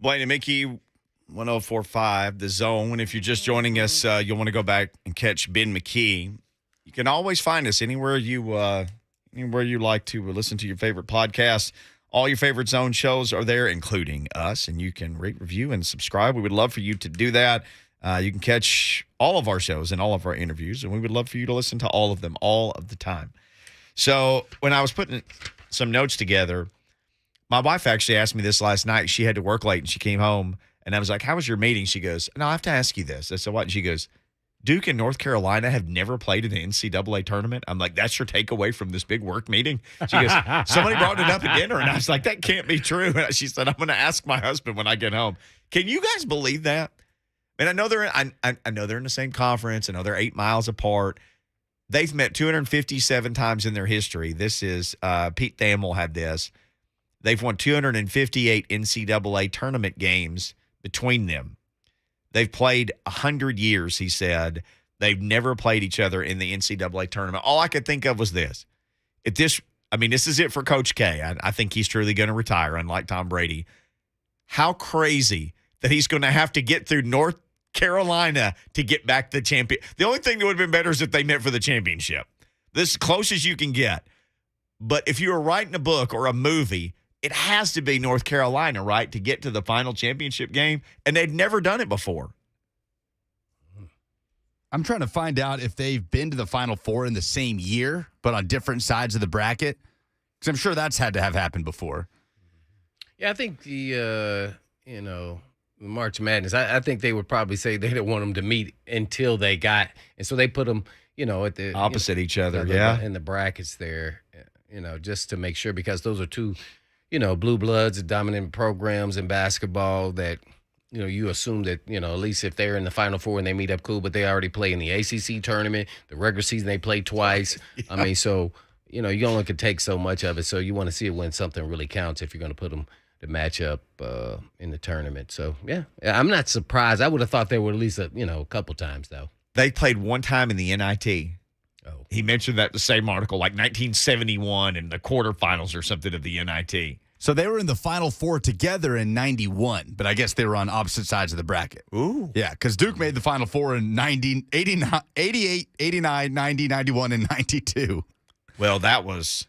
Blaine and Mickey, 104.5, The Zone. If you're just joining us, you'll want to go back and catch Ben McKee. You can always find us anywhere you like to listen to your favorite podcast. All your favorite Zone shows are there, including us, and you can rate, review, and subscribe. We would love for you to do that. You can catch all of our shows and all of our interviews, and we would love for you to listen to all of them all of the time. So when I was putting some notes together, my wife actually asked me this last night. She had to work late, and she came home, and I was like, how was your meeting? She goes, no, I have to ask you this. I said, what? And she goes, Duke and North Carolina have never played in the NCAA tournament. I'm like, that's your takeaway from this big work meeting? She goes, somebody brought it up at dinner, and I was like, that can't be true. And she said, I'm going to ask my husband when I get home. Can you guys believe that? And I know I know they're in the same conference. I know they're 8 miles apart. They've met 257 times in their history. This is Pete Thamel had this. They've won 258 NCAA tournament games between them. They've played 100 years, he said. They've never played each other in the NCAA tournament. All I could think of was this. This is it for Coach K. I think he's truly going to retire, unlike Tom Brady. How crazy that he's going to have to get through North Carolina to get back the champion. The only thing that would have been better is if they met for the championship. This is as close as you can get. But if you were writing a book or a movie, it has to be North Carolina, right, to get to the final championship game, and they'd never done it before. I'm trying to find out if they've been to the Final Four in the same year, but on different sides of the bracket, because I'm sure that's had to have happened before. Yeah, I think the March Madness, I think they would probably say they didn't want them to meet until they got, and so they put them, at the opposite each other, in the brackets there, just to make sure, because those are two, blue bloods, dominant programs in basketball that, you assume that, at least if they're in the Final Four and they meet up, cool, but they already play in the ACC tournament, the regular season they play twice. Yeah. So, you only can take so much of it. So you want to see it when something really counts if you're going to put them to match up in the tournament. So, yeah, I'm not surprised. I would have thought they were at least, a couple times, though. They played one time in the NIT. Oh. He mentioned that in the same article, like 1971 in the quarterfinals or something of the NIT. So they were in the Final Four together in 91, but I guess they were on opposite sides of the bracket. Ooh. Yeah, because Duke made the Final Four in 88, 89, 90, 91, and 92. Well, that was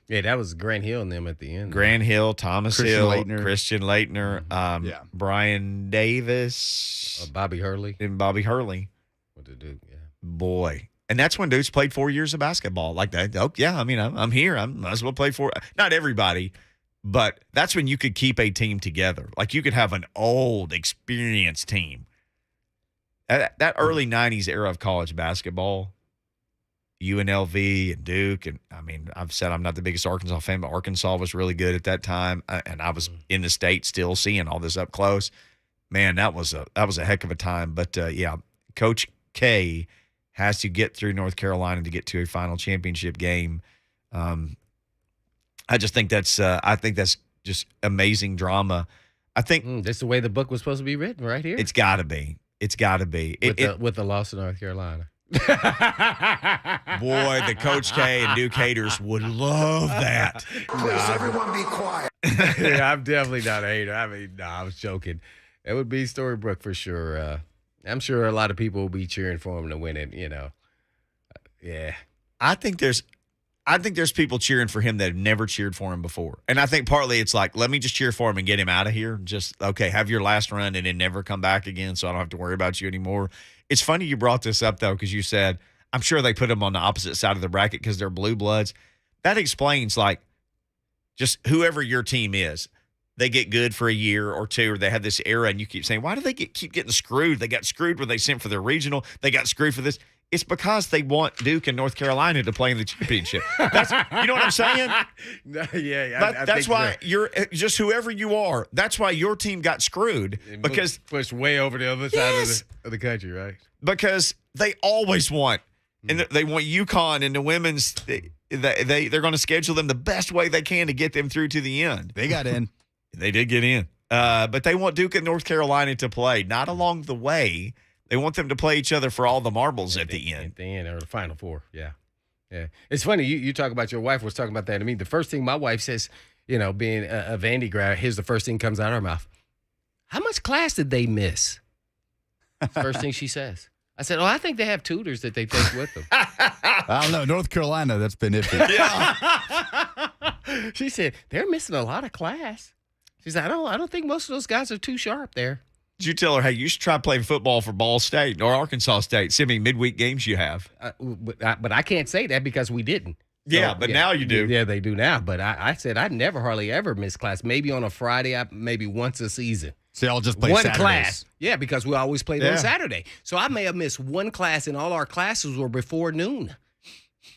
Grant Hill and them at the end. Grant Hill, Thomas Christian Hill, Laettner. Christian Laettner, Brian Davis. Bobby Hurley. And Bobby Hurley. What to do, yeah. Boy. And that's when dudes played 4 years of basketball like that. Oh, yeah, I'm here. I might as well play not everybody, but that's when you could keep a team together. Like you could have an old, experienced team. That early 90s era of college basketball, UNLV and Duke, and I've said I'm not the biggest Arkansas fan, but Arkansas was really good at that time, and I was in the state still seeing all this up close. Man, that was a heck of a time. But Coach K has to get through North Carolina to get to a final championship game. I just think that's just amazing drama. I think that's the way the book was supposed to be written, right here. It's got to be. It's got to be. With the loss of North Carolina. Boy, the Coach K and Duke haters would love that. Please, everyone be quiet. Yeah, I'm definitely not a hater. I was joking. It would be Storybrooke for sure. I'm sure a lot of people will be cheering for him to win it, Yeah. I think there's people cheering for him that have never cheered for him before. And I think partly it's like, let me just cheer for him and get him out of here. Just, okay, have your last run and then never come back again so I don't have to worry about you anymore. It's funny you brought this up, though, because you said, I'm sure they put him on the opposite side of the bracket because they're blue bloods. That explains, like, just whoever your team is. They get good for a year or two, or they have this era, and you keep saying, why do they keep getting screwed? They got screwed when they sent for their regional. They got screwed for this. It's because they want Duke and North Carolina to play in the championship. You know what I'm saying? That's why you're just whoever you are. That's why your team got screwed because pushed way over the other side of the country, right? Because they always want, and they want UConn and the women's. They're going to schedule them the best way they can to get them through to the end. They got in. They did get in, but they want Duke and North Carolina to play, not along the way. They want them to play each other for all the marbles at the end. At the end, or the Final Four, yeah. It's funny, you talk about your wife was talking about that to me. The first thing my wife says, being a Vandy grad, here's the first thing comes out of her mouth. how much class did they miss? First thing she says. I said, I think they have tutors that they take with them. I don't know. North Carolina, that's been iffy. She said, they're missing a lot of class. She said, I don't think most of those guys are too sharp there. Did you tell her, hey, you should try playing football for Ball State or Arkansas State? See how many midweek games you have. But I can't say that because we didn't. Yeah, but now you do. Yeah, they do now. But I said I'd never hardly ever miss class. Maybe on a Friday, maybe once a season. So y'all just play one Saturdays. class. Yeah, because we always played Yeah. on Saturday. So I may have missed one class, and all our classes were before noon.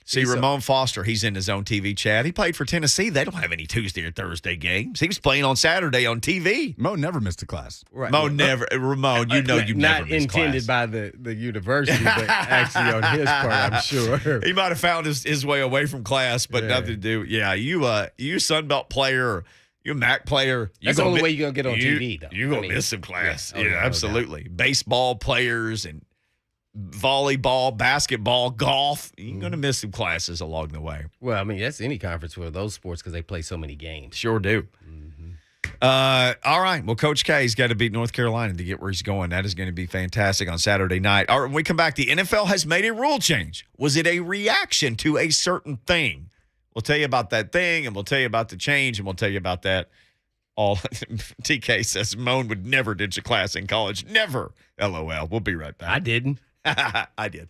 See, Ramon Foster, he's in his own TV chat. He played for Tennessee. They don't have any Tuesday or Thursday games. He was playing on Saturday on TV. Mo never missed a class. Right. Ramon, you never not missed intended class. by the university, but actually on his part, I'm sure. He might have found his way away from class, but nothing to do. Yeah, you Sunbelt player, you a MAC player. That's the only way you're going to get on TV, though. You're going to miss some class. Yeah, Yeah, no absolutely. Baseball players and volleyball, basketball, golf. You're going to miss some classes along the way. Well, I mean, that's any conference for those sports because they play so many games. Sure do. All right. Well, Coach K's got to beat North Carolina to get where he's going. That is going to be fantastic on Saturday night. All right, when we come back, the NFL has made a rule change. Was it a reaction to a certain thing? We'll tell you about that thing, and we'll tell you about the change, and we'll tell you about that. All TK says Moan would never ditch a class in college. Never. LOL. We'll be right back. I didn't. I did.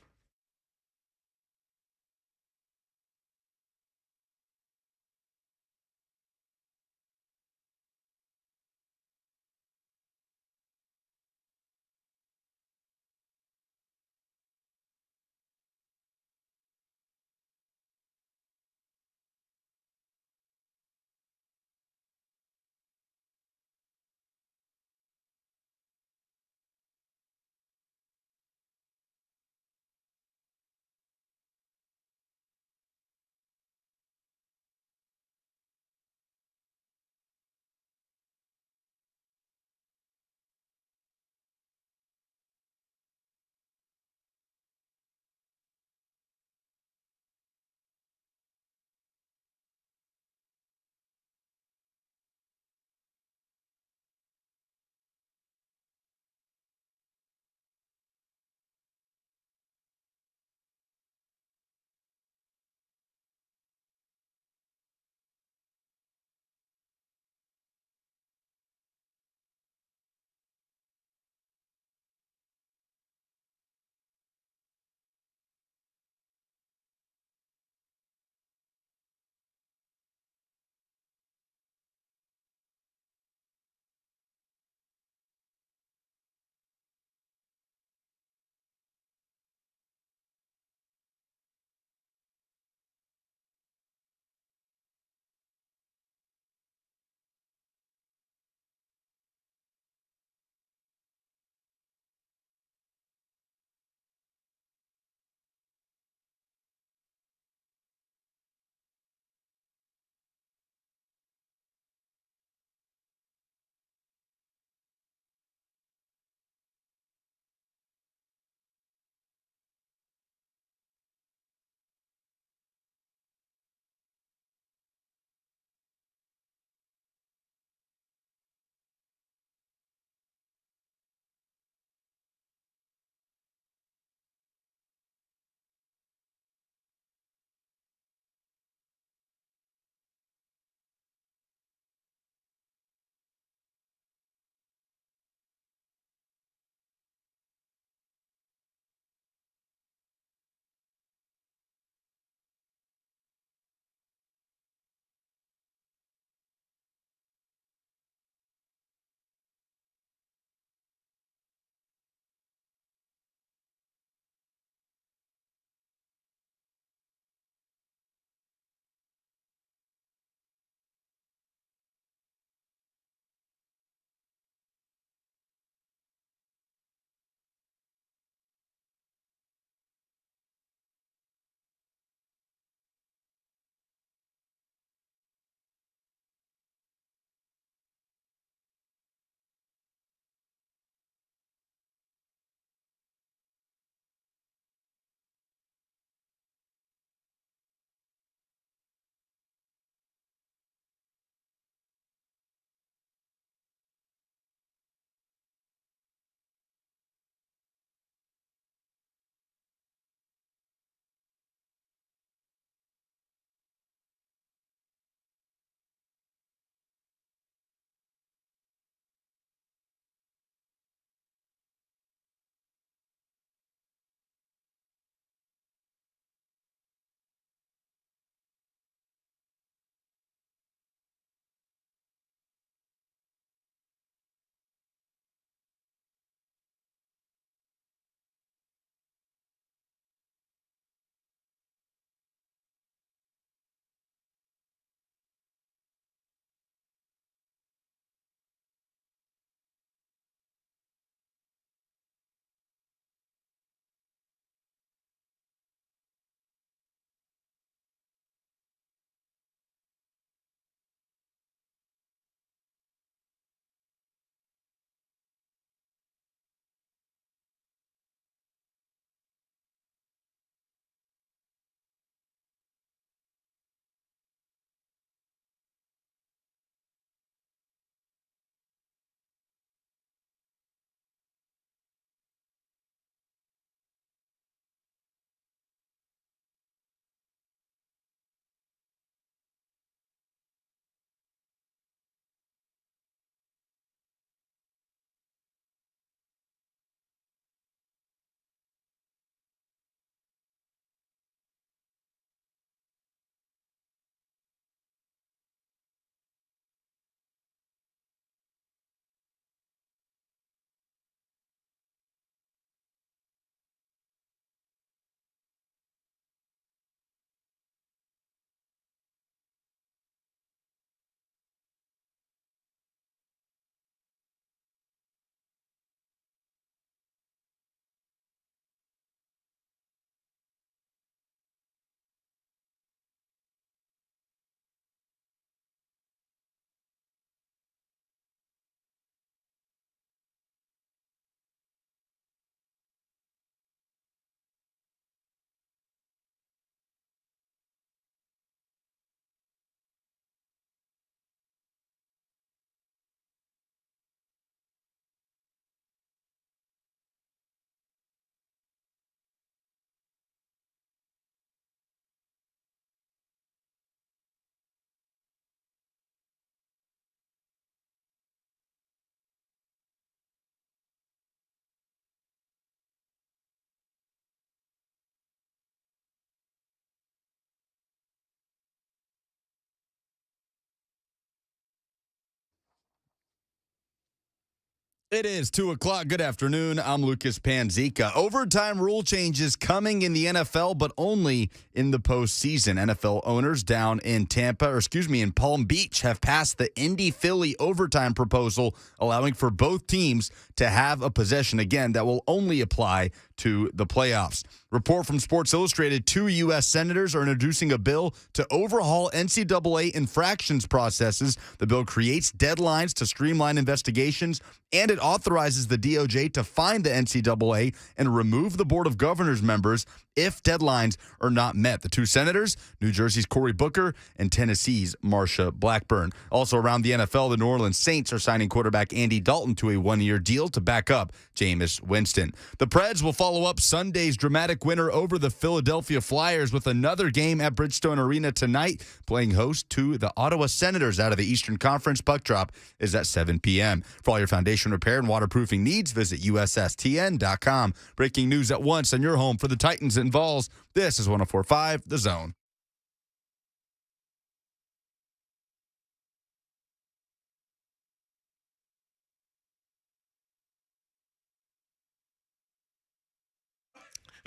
It is 2 o'clock. Good afternoon. I'm Lucas Panzica. Overtime rule changes coming in the NFL, but only in the postseason. NFL owners down in in Palm Beach have passed the Indy-Philly overtime proposal, allowing for both teams to have a possession again that will only apply to the playoffs. Report from Sports Illustrated, 2 U.S. senators are introducing a bill to overhaul NCAA infractions processes. The bill creates deadlines to streamline investigations, and it authorizes the DOJ to fine the NCAA and remove the Board of Governors members if deadlines are not met. The 2 senators, New Jersey's Cory Booker and Tennessee's Marsha Blackburn. Also around the NFL, the New Orleans Saints are signing quarterback Andy Dalton to a 1-year deal to back up Jameis Winston. The Preds will follow up Sunday's dramatic winner over the Philadelphia Flyers with another game at Bridgestone Arena tonight, playing host to the Ottawa Senators out of the Eastern Conference. Puck drop is at 7 p.m. For all your foundation repair and waterproofing needs, visit USSTN.com. Breaking news at once on your home for the Titans and Vols. This is 104.5 The Zone.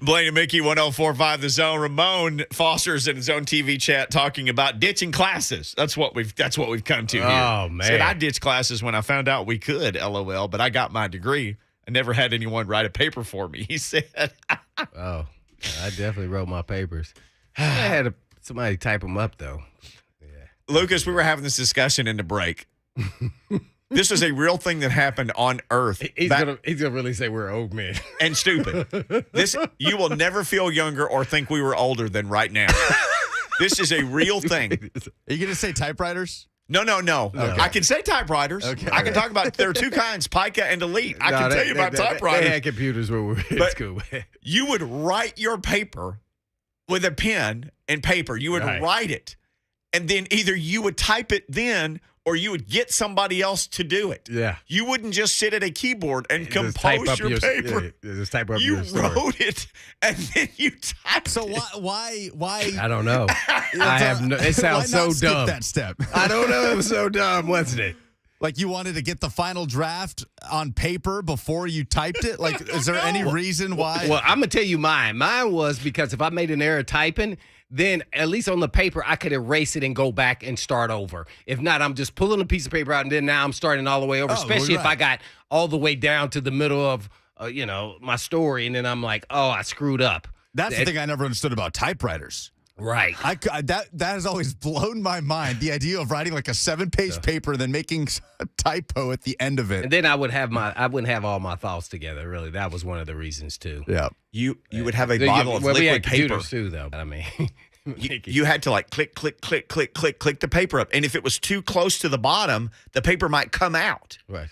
Blaine and Mickey, 104.5 The Zone. Ramon Foster's in his own TV chat talking about ditching classes. That's what we've come to here. Oh, man. Said I ditched classes when I found out we could, LOL, but I got my degree. I never had anyone write a paper for me, he said. Oh, I definitely wrote my papers. I had somebody type them up, though. Yeah. Lucas, we were having this discussion in the break. This is a real thing that happened on Earth. He's gonna really say we're old men. And stupid. You will never feel younger or think we were older than right now. This is a real thing. Are you going to say typewriters? No. Okay. I can say typewriters. Okay. I can talk about, there are 2 kinds, Pica and Elite. I can tell you about typewriters. They had computers when we were in school. You would write your paper with a pen and paper. You would write it. And then either you would type it then or you would get somebody else to do it. Yeah. You wouldn't just sit at a keyboard and compose your paper. Just type up you your story. wrote it and then you typed So it. why? I don't know. I have no. It sounds so skip dumb. that step? I don't know. It was so dumb, wasn't it? Like you wanted to get the final draft on paper before you typed it? Like, is there any reason why? Well, I'm going to tell you mine. Mine was because if I made an error typing, then at least on the paper, I could erase it and go back and start over. If not, I'm just pulling a piece of paper out, and then now I'm starting all the way over, especially if I got all the way down to the middle of, my story, and then I'm like, oh, I screwed up. That's the thing I never understood about typewriters. Right. That has always blown my mind, the idea of writing like a 7-page paper and then making a typo at the end of it. And then I wouldn't have all my thoughts together, really. That was one of the reasons, too. Yeah. You would have a bottle of liquid we had paper. computers, too, though. I mean, you had to like click the paper up. And if it was too close to the bottom, the paper might come out. Right.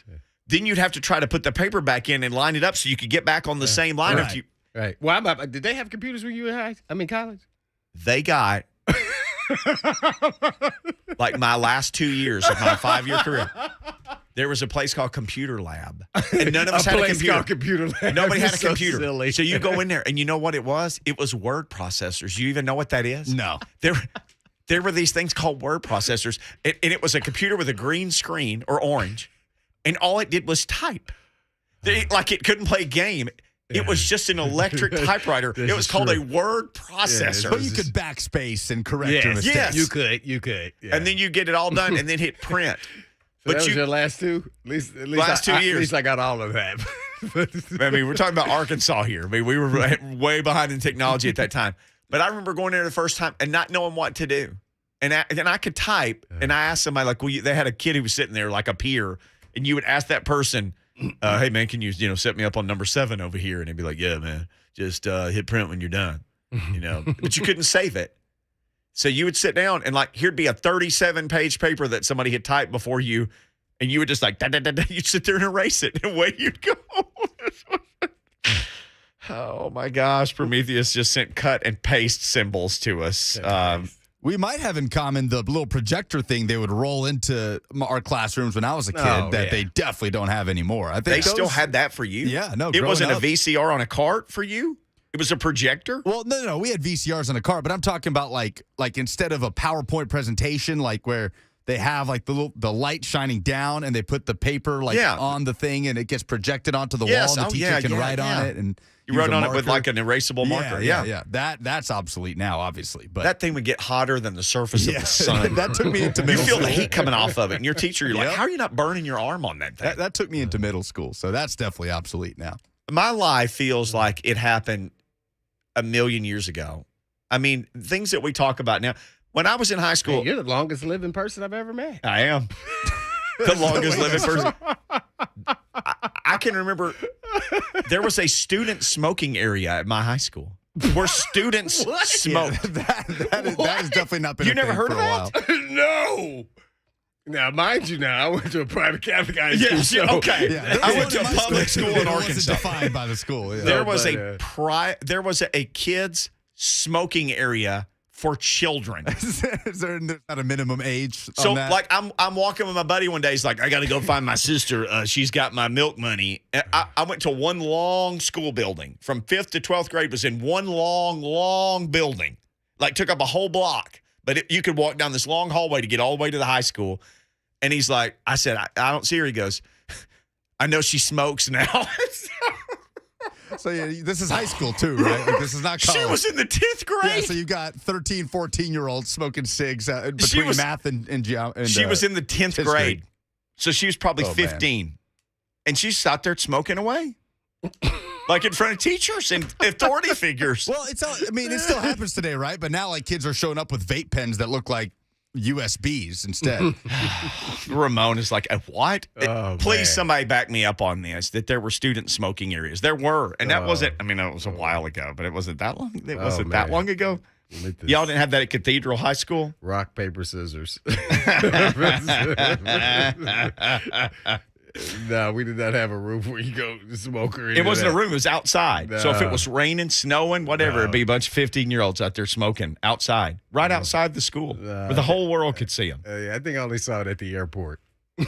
Then you'd have to try to put the paper back in and line it up so you could get back on the same line. Right. Right. Well, did they have computers when you were college? They got like my last 2 years of my 5-year career. There was a place called Computer Lab, and none of us had a computer. Computer Lab. Nobody had a So computer. silly. So you go in there, and you know what it was? It was word processors. You even know what that is? No. There were these things called word processors, and it was a computer with a green screen or orange, and all it did was type. Like it couldn't play a game. It was just an electric typewriter. It was called a word processor. But you could backspace and correct your mistakes. Yes. You could. Yeah. And then you get it all done and then hit print. So that was your last 2? At least Last 2 years. At least I got all of that. I mean, we're talking about Arkansas here. I mean, we were way behind in technology at that time. But I remember going there the first time and not knowing what to do. And I could type, and I asked somebody, like, they had a kid who was sitting there like a peer, and you would ask that person, hey, man, can you set me up on number 7 over here? And they'd be like, yeah, man, just hit print when you're done, But you couldn't save it. So you would sit down, and, like, here'd be a 37-page paper that somebody had typed before you, and you would just, like, you'd sit there and erase it, and away you'd go. Oh, my gosh. Prometheus just sent cut and paste symbols to us. We might have in common the little projector thing they would roll into our classrooms when I was a kid they definitely don't have anymore. I think they still had that for you? Yeah, no. It wasn't a VCR on a cart for you? It was a projector? Well, no. We had VCRs on a cart, but I'm talking about like instead of a PowerPoint presentation, like where they have like the light shining down, and they put the paper on the thing, and it gets projected onto the wall, and the teacher can write on it. And you write on it with like an erasable marker. Yeah. That's obsolete now, obviously. But that thing would get hotter than the surface of the sun. That took me into middle school. school. You feel the heat coming off of it, and your teacher, you're like, how are you not burning your arm on that thing? That took me into middle school, so that's definitely obsolete now. My life feels like it happened a million years ago. I mean, things that we talk about now. When I was in high school. Hey, you're the longest living person I've ever met. I am. The longest living person. I can remember there was a student smoking area at my high school where students smoked. Yeah, that has definitely not been you a never thing heard for of a that? while. No. Now, mind you, I went to a private Catholic high school. Yeah, okay. Yeah, I went to a public school in It wasn't Arkansas. defined by the school. Yeah. There was a kids smoking area for children. Is there not a minimum age So on that? like I'm walking with my buddy one day. He's like, I got to go find my sister. She's got my milk money. And I went to one long school building from 5th to 12th grade. Was in one long building. Like took up a whole block. But you could walk down this long hallway to get all the way to the high school. And he's like, I said, I don't see her. He goes, I know she smokes now. So yeah, this is high school too, right? Like, this is not college. She was in the 10th grade. Yeah, so you got 13, 14-year-olds smoking cigs between math and geometry. She was in the 10th grade. So she was probably 15. Man. And she sat there smoking away. Like in front of teachers and authority figures. Well, it still happens today, right? But now like kids are showing up with vape pens that look like USBs instead. Ramon is like, what? Oh, Please, man. Somebody back me up on this, that there were student smoking areas. There were. And that wasn't, it was a while ago, but it wasn't that long. It wasn't that long ago. Y'all didn't have that at Cathedral High School? Rock, paper, scissors. No, we did not have a room where you go smoke or anything. It wasn't a room. It was outside. No. So if it was raining, snowing, whatever, it'd be a bunch of 15-year-olds out there smoking outside, right outside the school, where the whole world could see them. Yeah, I think I only saw it at the airport. Okay.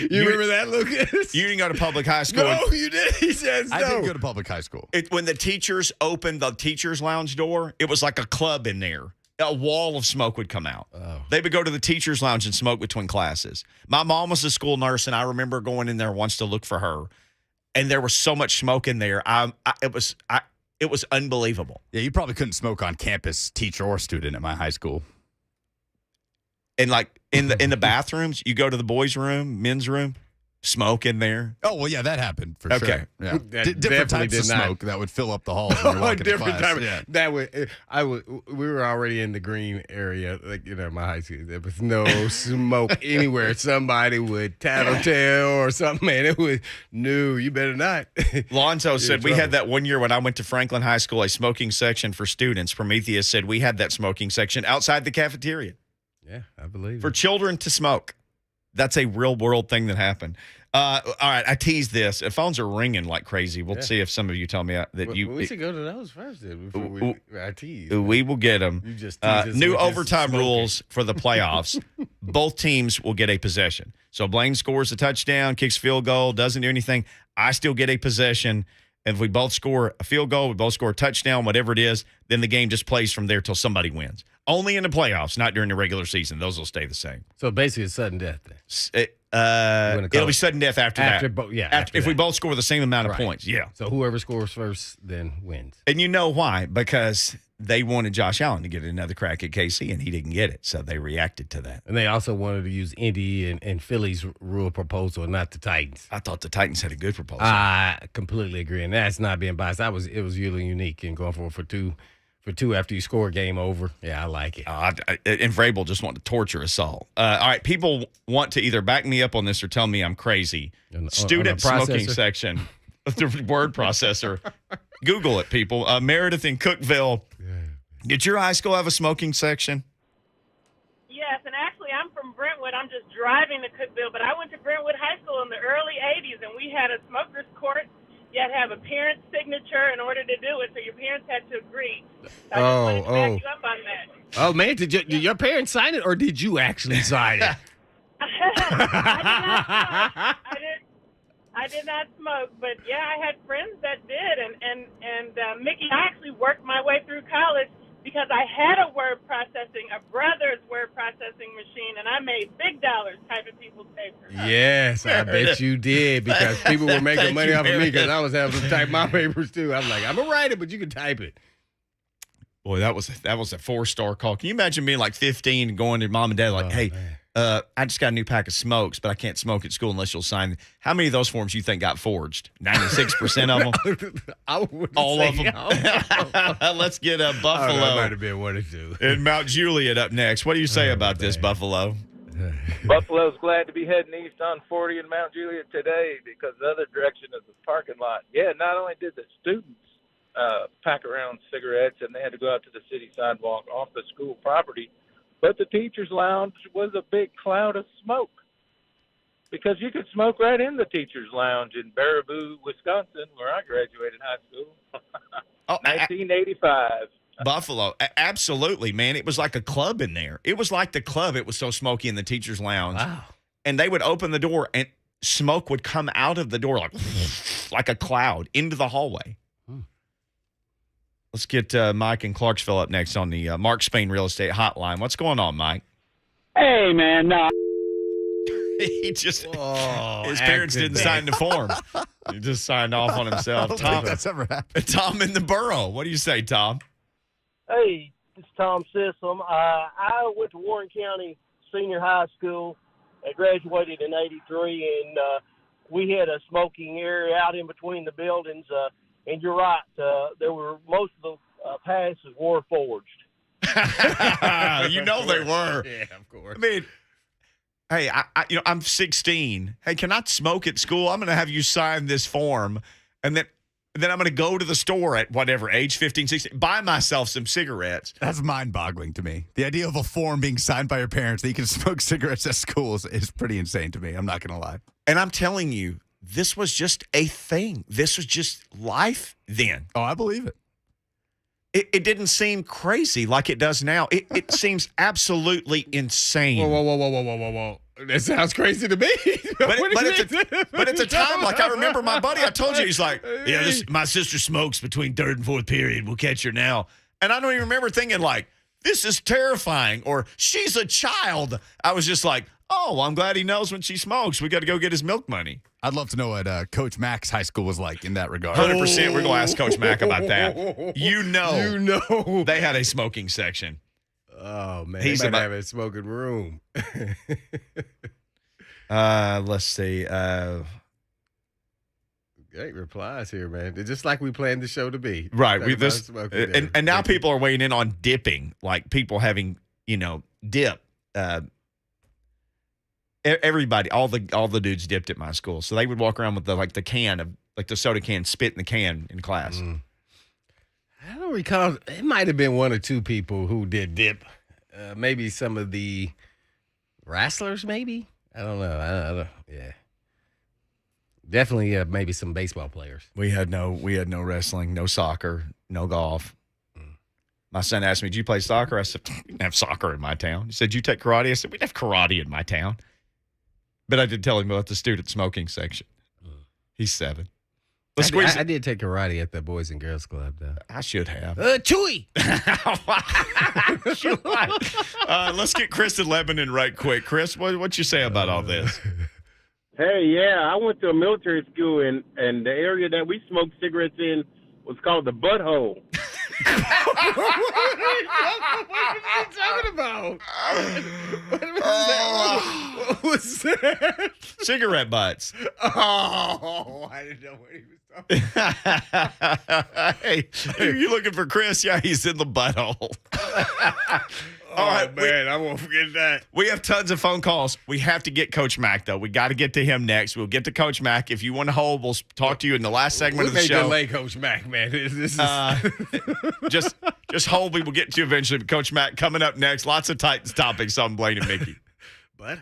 You remember that, Lucas? You didn't go to public high school. No, you did. He says no. I didn't go to public high school. When the teachers opened the teachers' lounge door, it was like a club in there. A wall of smoke would come out. Oh. They would go to the teacher's lounge and smoke between classes. My mom was a school nurse, and I remember going in there once to look for her, and there was so much smoke in there. It was unbelievable. Yeah, you probably couldn't smoke on campus, teacher or student at my high school. And like in the bathrooms, you go to the boys' room, men's room, smoke in there. Oh, well, yeah, that happened for Okay. sure. Yeah. That Different definitely types of did not. smoke that would fill up the halls when you're walking to class. Yeah. That would we were already in the green area, like my high school. There was no smoke anywhere. Somebody would tattletale or something, man. It was no, you better not. Lonzo said we had that one year when I went to Franklin High School, a smoking section for students. Prometheus said we had that smoking section outside the cafeteria. Yeah, I believe For children to smoke. That's a real world thing that happened. All right, I teased this. Phones are ringing like crazy. We'll see if some of you tell me that we should go to those first then before I tease. We will get them. You just tease us new with this overtime smoking. rules for the playoffs. Both teams will get a possession. So Blaine scores a touchdown, kicks field goal, doesn't do anything. I still get a possession. And if we both score a field goal, we both score a touchdown, whatever it is, then the game just plays from there till somebody wins. Only in the playoffs, not during the regular season. Those will stay the same. So basically, it's sudden death then. It'll be sudden death after that. After if we that. both score the same amount of Right. points, yeah. So whoever scores first then wins. And you know why? Because they wanted Josh Allen to get another crack at KC, and he didn't get it. So they reacted to that. And they also wanted to use Indy and Philly's rule proposal, not the Titans. I thought the Titans had a good proposal. I completely agree, and that's not being biased. It was really unique and going for two after you score game over. Yeah, I like it. And Vrabel just wanted to torture us all. All right, people want to either back me up on this or tell me I'm crazy. Student smoking section, the word processor. Google it, people. Meredith in Cookville. Did your high school have a smoking section? Yes, and actually I'm from Brentwood. I'm just driving to Cookville, but I went to Brentwood High School in the early 80s, and we had a smoker's court. You had to have a parent's signature in order to do it, so your parents had to agree. So I just wanted to back you up on that. Oh, man, did your parents sign it, or did you actually sign it? I did not smoke, but yeah, I had friends that did, and Mickey, I actually worked my way through college because I had a brother's word processing machine, and I made big dollars typing people's papers. Yes, I bet you did, because people were making Thank money you, off of me because Meredith. I was having to type my papers too. I'm like, I'm a writer, but you can type it. Boy, that was a 4-star call. Can you imagine being like 15 and going to mom and dad like, hey, man. I just got a new pack of smokes, but I can't smoke at school unless you'll sign. How many of those forms you think got forged? 96% of them? I wouldn't All say of them. all of them. Let's get a Oh, Buffalo. that might have been one or two. And Mount Juliet up next. What do you say about this, man. Buffalo? Buffalo's glad to be heading east on 40 in Mount Juliet today because the other direction is the parking lot. Yeah, not only did the students pack around cigarettes and they had to go out to the city sidewalk off the school property, but the teacher's lounge was a big cloud of smoke because you could smoke right in the teacher's lounge in Baraboo, Wisconsin, where I graduated high school. 1985. Buffalo. Absolutely, man. It was like a club in there. It was like the club. It was so smoky in the teacher's lounge. Wow. And they would open the door and smoke would come out of the door like a cloud into the hallway. Let's get Mike in Clarksville up next on the Mark Spain Real Estate Hotline. What's going on, Mike? Hey, man, no. He just his parents didn't sign the form. He just signed off on I himself. don't Tom, think that's ever happened. Tom in the borough. What do you say, Tom? Hey, it's Tom Sissom. I went to Warren County Senior High School. I graduated in '83, and we had a smoking area out in between the buildings. And you're right, there were most of the passes were forged. You know they were. Yeah, of course. I mean, hey, I'm 16. Hey, can I smoke at school? I'm going to have you sign this form, and then I'm going to go to the store at whatever age, 15, 16, buy myself some cigarettes. That's mind-boggling to me. The idea of a form being signed by your parents that you can smoke cigarettes at schools is pretty insane to me. I'm not going to lie. And I'm telling you, this was just a thing. This was just life then. Oh, I believe it. It didn't seem crazy like it does now. It seems absolutely insane. Whoa. That sounds crazy to me. But at the time, like I remember my buddy, I told you, he's like, yeah, my sister smokes between third and fourth period. We'll catch her now. And I don't even remember thinking like, this is terrifying or she's a child. I was just like, oh, I'm glad he knows when she smokes. We got to go get his milk money. I'd love to know what Coach Mack's high school was like in that regard. 100%. We're going to ask Coach Mack about that. You know. They They had a smoking section. Oh, man. He's He might about- have a smoking room. Let's see. Great replies here, man. They're just like we planned the show to be. Right. Talking We about this smoking there. and now people are weighing in on dipping, like people having, dip. Everybody, all the dudes dipped at my school. So they would walk around with the can of the soda can, spit in the can in class. I don't recall. It might have been one or two people who did dip. Maybe some of the wrestlers, maybe. I don't know. I don't. Yeah. Definitely, maybe some baseball players. We had no wrestling, no soccer, no golf. My son asked me, "Did you play soccer?" I said, "We didn't have soccer in my town." He said, "Did you take karate?" I said, "We didn't have karate in my town." But I did tell him about the student smoking section. He's 7. Let's squeeze I it. did take karate at the Boys and Girls Club, though. I should have. Chewy. Let's get Chris in Lebanon right quick. Chris, what you say about all this? Hey, yeah, I went to a military school, and the area that we smoked cigarettes in was called the butthole. What are you talking about? What was that? Cigarette butts. Oh, I didn't know what he was talking about. Hey, you looking for Chris? Yeah, he's in the butthole. All right, man, I won't forget that. We have tons of phone calls. We have to get Coach Mack, though. We got to get to him next. We'll get to Coach Mack. If you want to hold, we'll talk to you in the last segment of the show. Delay Coach Mack, man. This is Just hold. We will get to you eventually. But Coach Mack coming up next. Lots of Titans topics on Blaine and Mickey. but.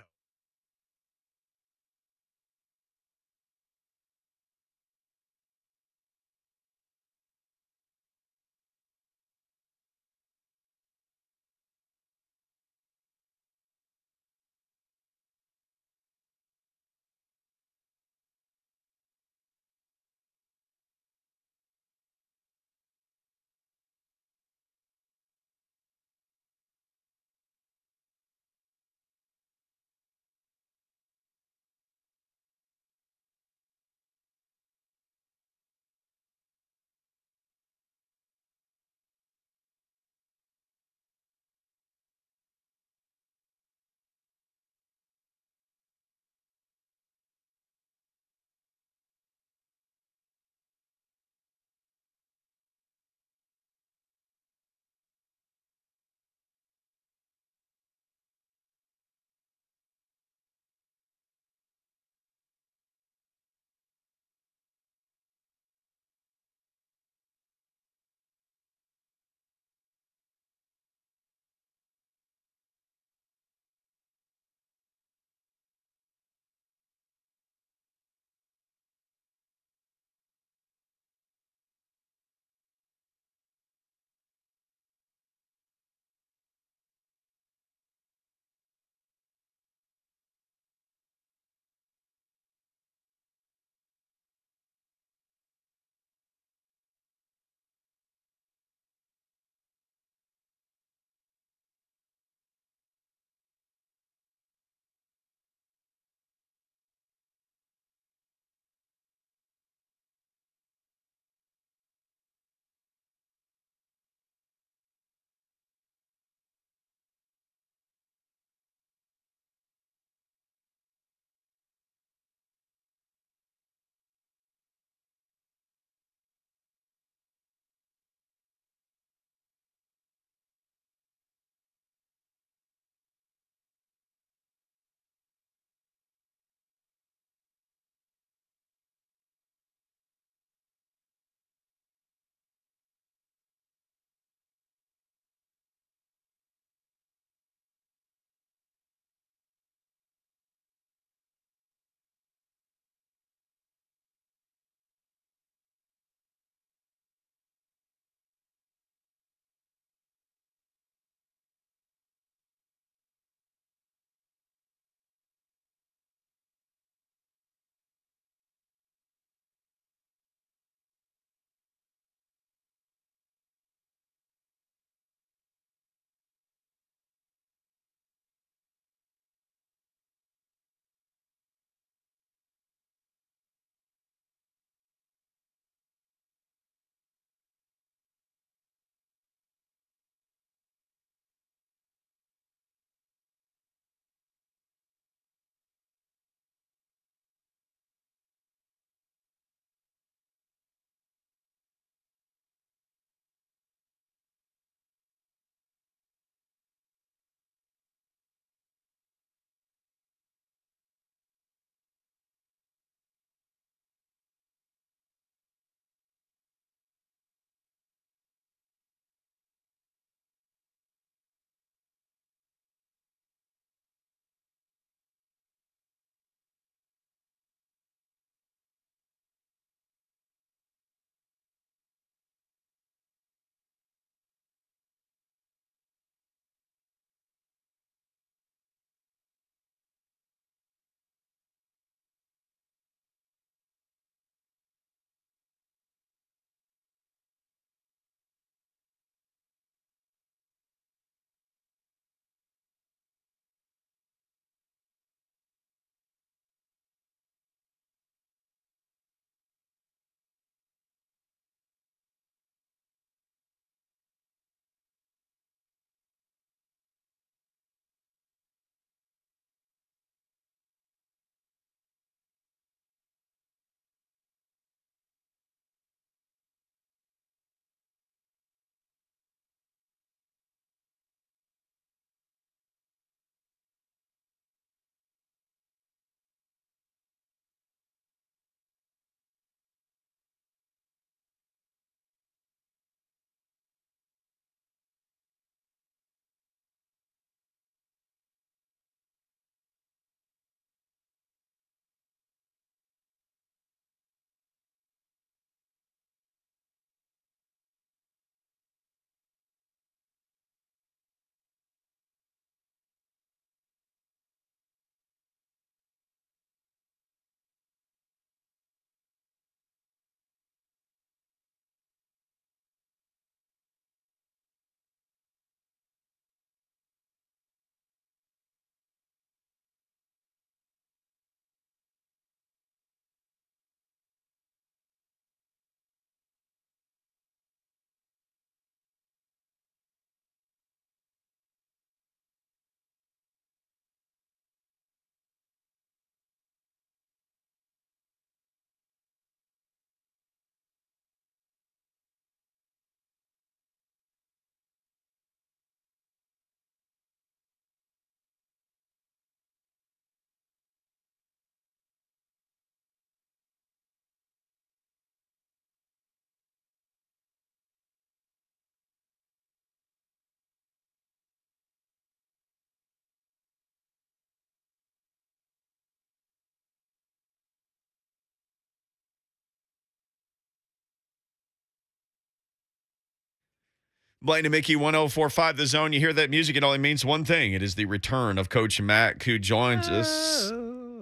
Blaine and Mickey, 104.5 The Zone. You hear that music, it only means one thing. It is the return of Coach Mack, who joins us.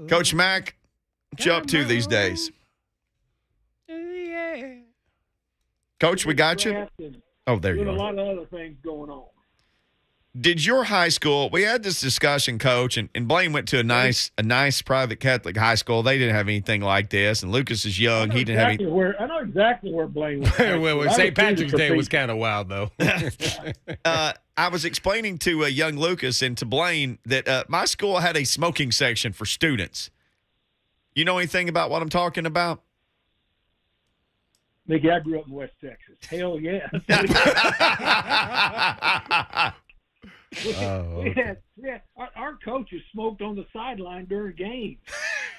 Coach Mack, what you up to these days? Yeah. Coach, we got you? Oh, there you a are. lot of other things going on. Did your high school, we had this discussion, Coach, and Blaine went to a nice private Catholic high school. They didn't have anything like this, and Lucas is young. He didn't have any. I know exactly where Blaine went. well, St. Patrick's Day was kind of wild, though. I was explaining to young Lucas and to Blaine that my school had a smoking section for students. You know anything about what I'm talking about? Mickey, I grew up in West Texas. Hell yeah. Our coaches smoked on the sideline during games.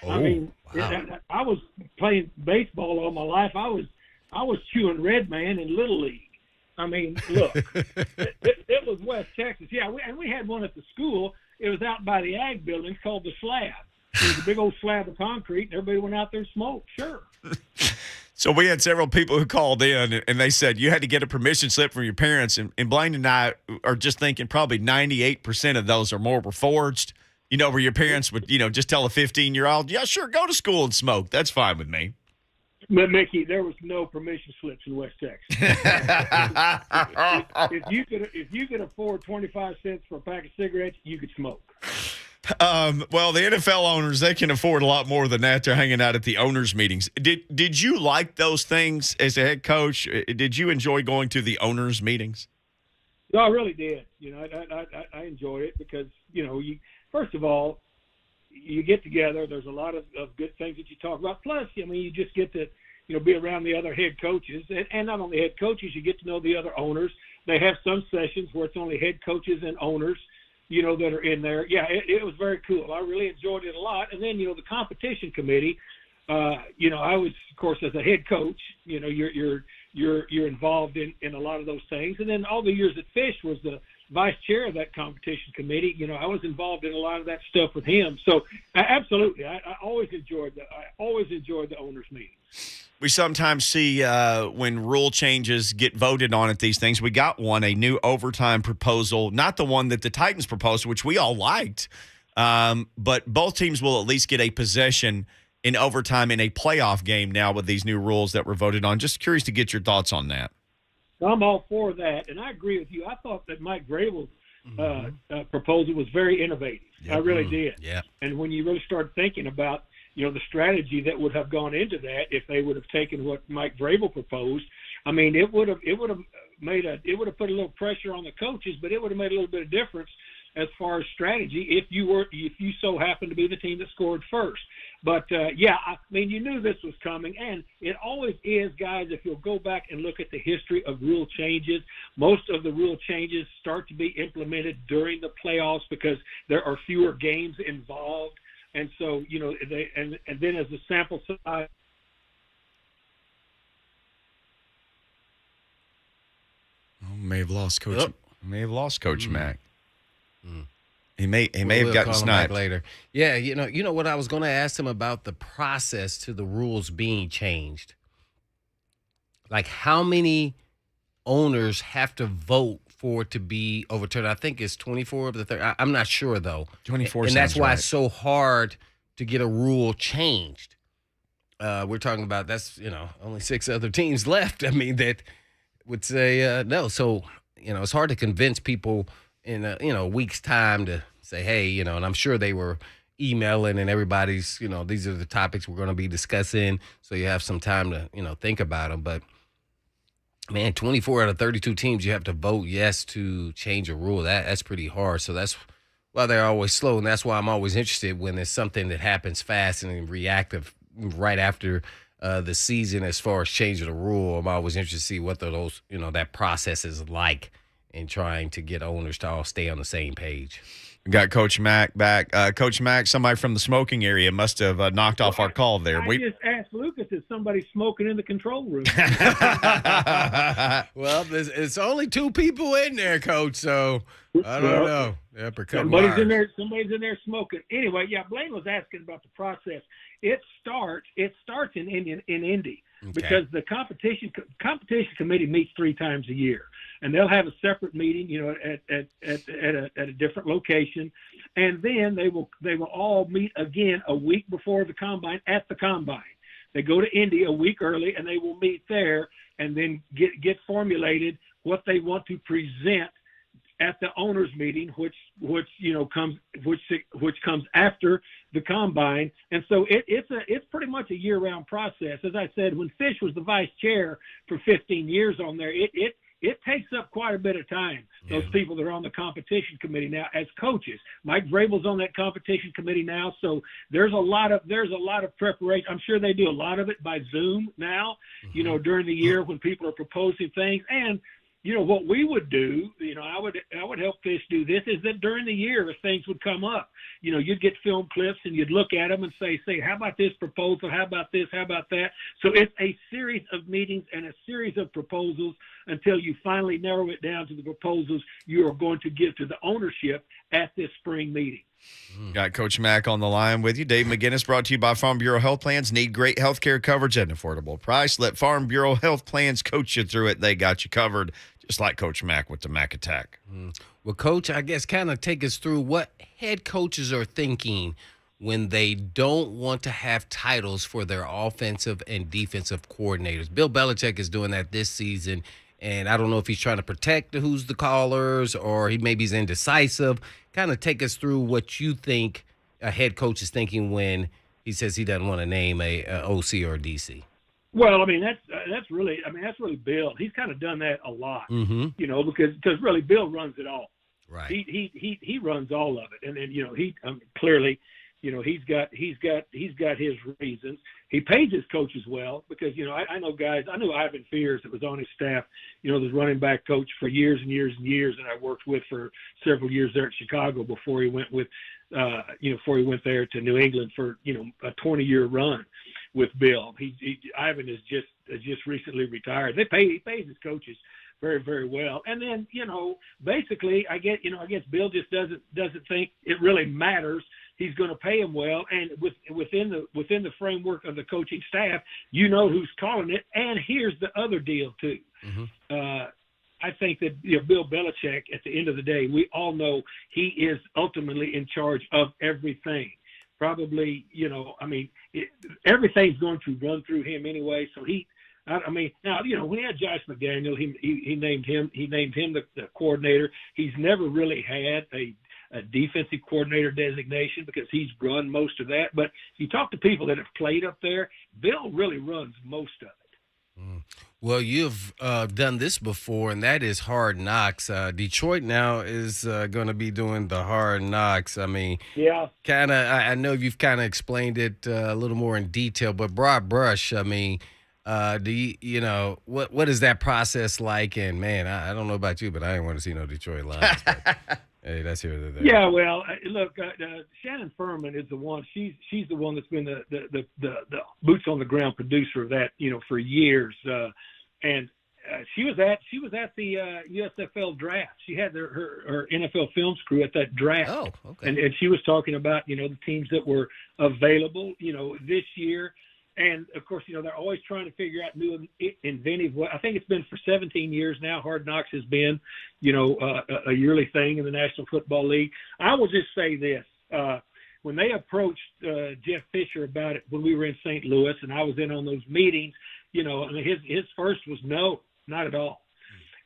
I mean, I was playing baseball all my life. I was chewing Red Man in Little League. I mean, look, it was West Texas. Yeah, we had one at the school. It was out by the ag buildings called the Slab. It was a big old slab of concrete, and everybody went out there and smoked. Sure. So we had several people who called in, and they said you had to get a permission slip from your parents. And Blaine and I are just thinking probably 98% of those or more were forged. You know, where your parents would, just tell a 15-year-old, yeah, sure, go to school and smoke. That's fine with me. But, Mickey, there was no permission slips in West Texas. if you could afford 25 cents for a pack of cigarettes, you could smoke. Well, the NFL owners, they can afford a lot more than that. They're hanging out at the owners' meetings. Did you like those things as a head coach? Did you enjoy going to the owners' meetings? No, I really did. I enjoyed it because, first of all, you get together. There's a lot of good things that you talk about. Plus, you just get to, be around the other head coaches. And not only head coaches, you get to know the other owners. They have some sessions where it's only head coaches and owners, that are in there. Yeah, it was very cool. I really enjoyed it a lot. And then, the competition committee, I was, of course, as a head coach, you're involved in a lot of those things. And then all the years at Fish was the vice chair of that competition committee. I was involved in a lot of that stuff with him. So absolutely, I always enjoyed the owners' meetings. We sometimes see when rule changes get voted on at these things. We got a new overtime proposal, not the one that the Titans proposed, which we all liked, but both teams will at least get a possession in overtime in a playoff game now with these new rules that were voted on. Just curious to get your thoughts on that. I'm all for that, and I agree with you. I thought that Mike Vrabel's proposal was very innovative. Yep. I really did. Yeah. And when you really start thinking about the strategy that would have gone into that if they would have taken what Mike Vrabel proposed, I mean, it would have put a little pressure on the coaches, but it would have made a little bit of difference as far as strategy if you so happened to be the team that scored first. But I mean, you knew this was coming, and it always is, guys. If you'll go back and look at the history of rule changes, most of the rule changes start to be implemented during the playoffs because there are fewer games involved. And so, and then as the sample size. May have lost Coach. Yep. May have lost Coach Mack. Mm. He may have gotten sniped later. Yeah, you know what I was going to ask him about the process to the rules being changed. Like how many owners have to vote for it to be overturned? I think it's 24 of the 30. I'm not sure though. 24, and that's why right. it's so hard to get a rule changed. We're talking about that's only 6 other teams left. I mean that would say no. So it's hard to convince people in a week's time to say, hey, and I'm sure they were emailing and everybody's these are the topics we're going to be discussing. So you have some time to think about them, but. Man, 24 out of 32 teams, you have to vote yes to change a rule. That's pretty hard. So that's why they're always slow, and that's why I'm always interested when there's something that happens fast and reactive right after the season as far as changing a rule. I'm always interested to see what those that process is like in trying to get owners to all stay on the same page. We got Coach Mack back. Coach Mack, somebody from the smoking area must have knocked off our call there. I just asked Lucas if somebody's smoking in the control room. Well, it's only 2 people in there, Coach, so I don't know. Somebody's in there smoking. Anyway, yeah, Blaine was asking about the process. It starts in Indy. because the competition committee meets 3 times a year, and they'll have a separate meeting, at a different location, and then they will all meet again a week before the combine at the combine. They go to Indy a week early, and they will meet there, and then get formulated what they want to present at the owners meeting, which comes after the combine. And so it's pretty much a year-round process. As I said, when Fish was the vice chair for 15 years on there, it takes up quite a bit of time. Those people that are on the competition committee now as coaches. Mike Vrabel's on that competition committee now, so there's a lot of preparation. I'm sure they do a lot of it by Zoom now, during the year when people are proposing things. And what we would do, I would help Fish do this, is that during the year, if things would come up, you'd get film clips and you'd look at them and say, how about this proposal? How about this? How about that? So it's a series of meetings and a series of proposals until you finally narrow it down to the proposals you are going to give to the ownership at this spring meeting. Got Coach Mack on the line with you. Dave McGinnis, brought to you by Farm Bureau Health Plans. Need great health care coverage at an affordable price? Let Farm Bureau Health Plans coach you through it. They got you covered, just like Coach Mack with the Mack Attack. Well, Coach, I guess kind of take us through what head coaches are thinking when they don't want to have titles for their offensive and defensive coordinators. Bill Belichick is doing that this season, and I don't know if he's trying to protect who's the callers or maybe he's indecisive. Kind of take us through what you think a head coach is thinking when he says he doesn't want to name a OC or a DC. Well, that's really Bill. He's kind of done that a lot, because really Bill runs it all. Right. He runs all of it, and then clearly, he's got his reasons. He pays his coaches well because I know guys. I knew Ivan Fears that was on his staff. The running back coach for years and years and years, and I worked with for several years there at Chicago before he went there to New England for a 20-year run with Bill. Ivan is just recently retired. He pays his coaches very, very well. And then, basically I guess Bill just doesn't think it really matters. He's going to pay him well, and within the framework of the coaching staff, who's calling it. And here's the other deal too. I think that Bill Belichick, at the end of the day, we all know he is ultimately in charge of everything. Probably, everything's going to run through him anyway. So now, when he had Josh McDaniel, he named him the coordinator. He's never really had a defensive coordinator designation because he's run most of that. But if you talk to people that have played up there, Bill really runs most of it. Well, you've done this before, and that is Hard Knocks. Detroit now is going to be doing the Hard Knocks. I mean, yeah, kind of. I know you've kind of explained it a little more in detail, but broad brush. I mean, do you what is that process like? And man, I don't know about you, but I didn't want to see no Detroit Lions. Hey, that's here or there. Yeah, well, look, Shannon Furman is the one. She's the one that's been the boots on the ground producer of that, for years. And she was at the USFL draft. She had her NFL Films crew at that draft. Oh, okay. And she was talking about the teams that were available this year. And of course, they're always trying to figure out new inventive. I think it's been for 17 years now. Hard Knocks has been, a yearly thing in the National Football League. I will just say this: when they approached Jeff Fisher about it when we were in St. Louis, and I was in on those meetings, his first was no, not at all.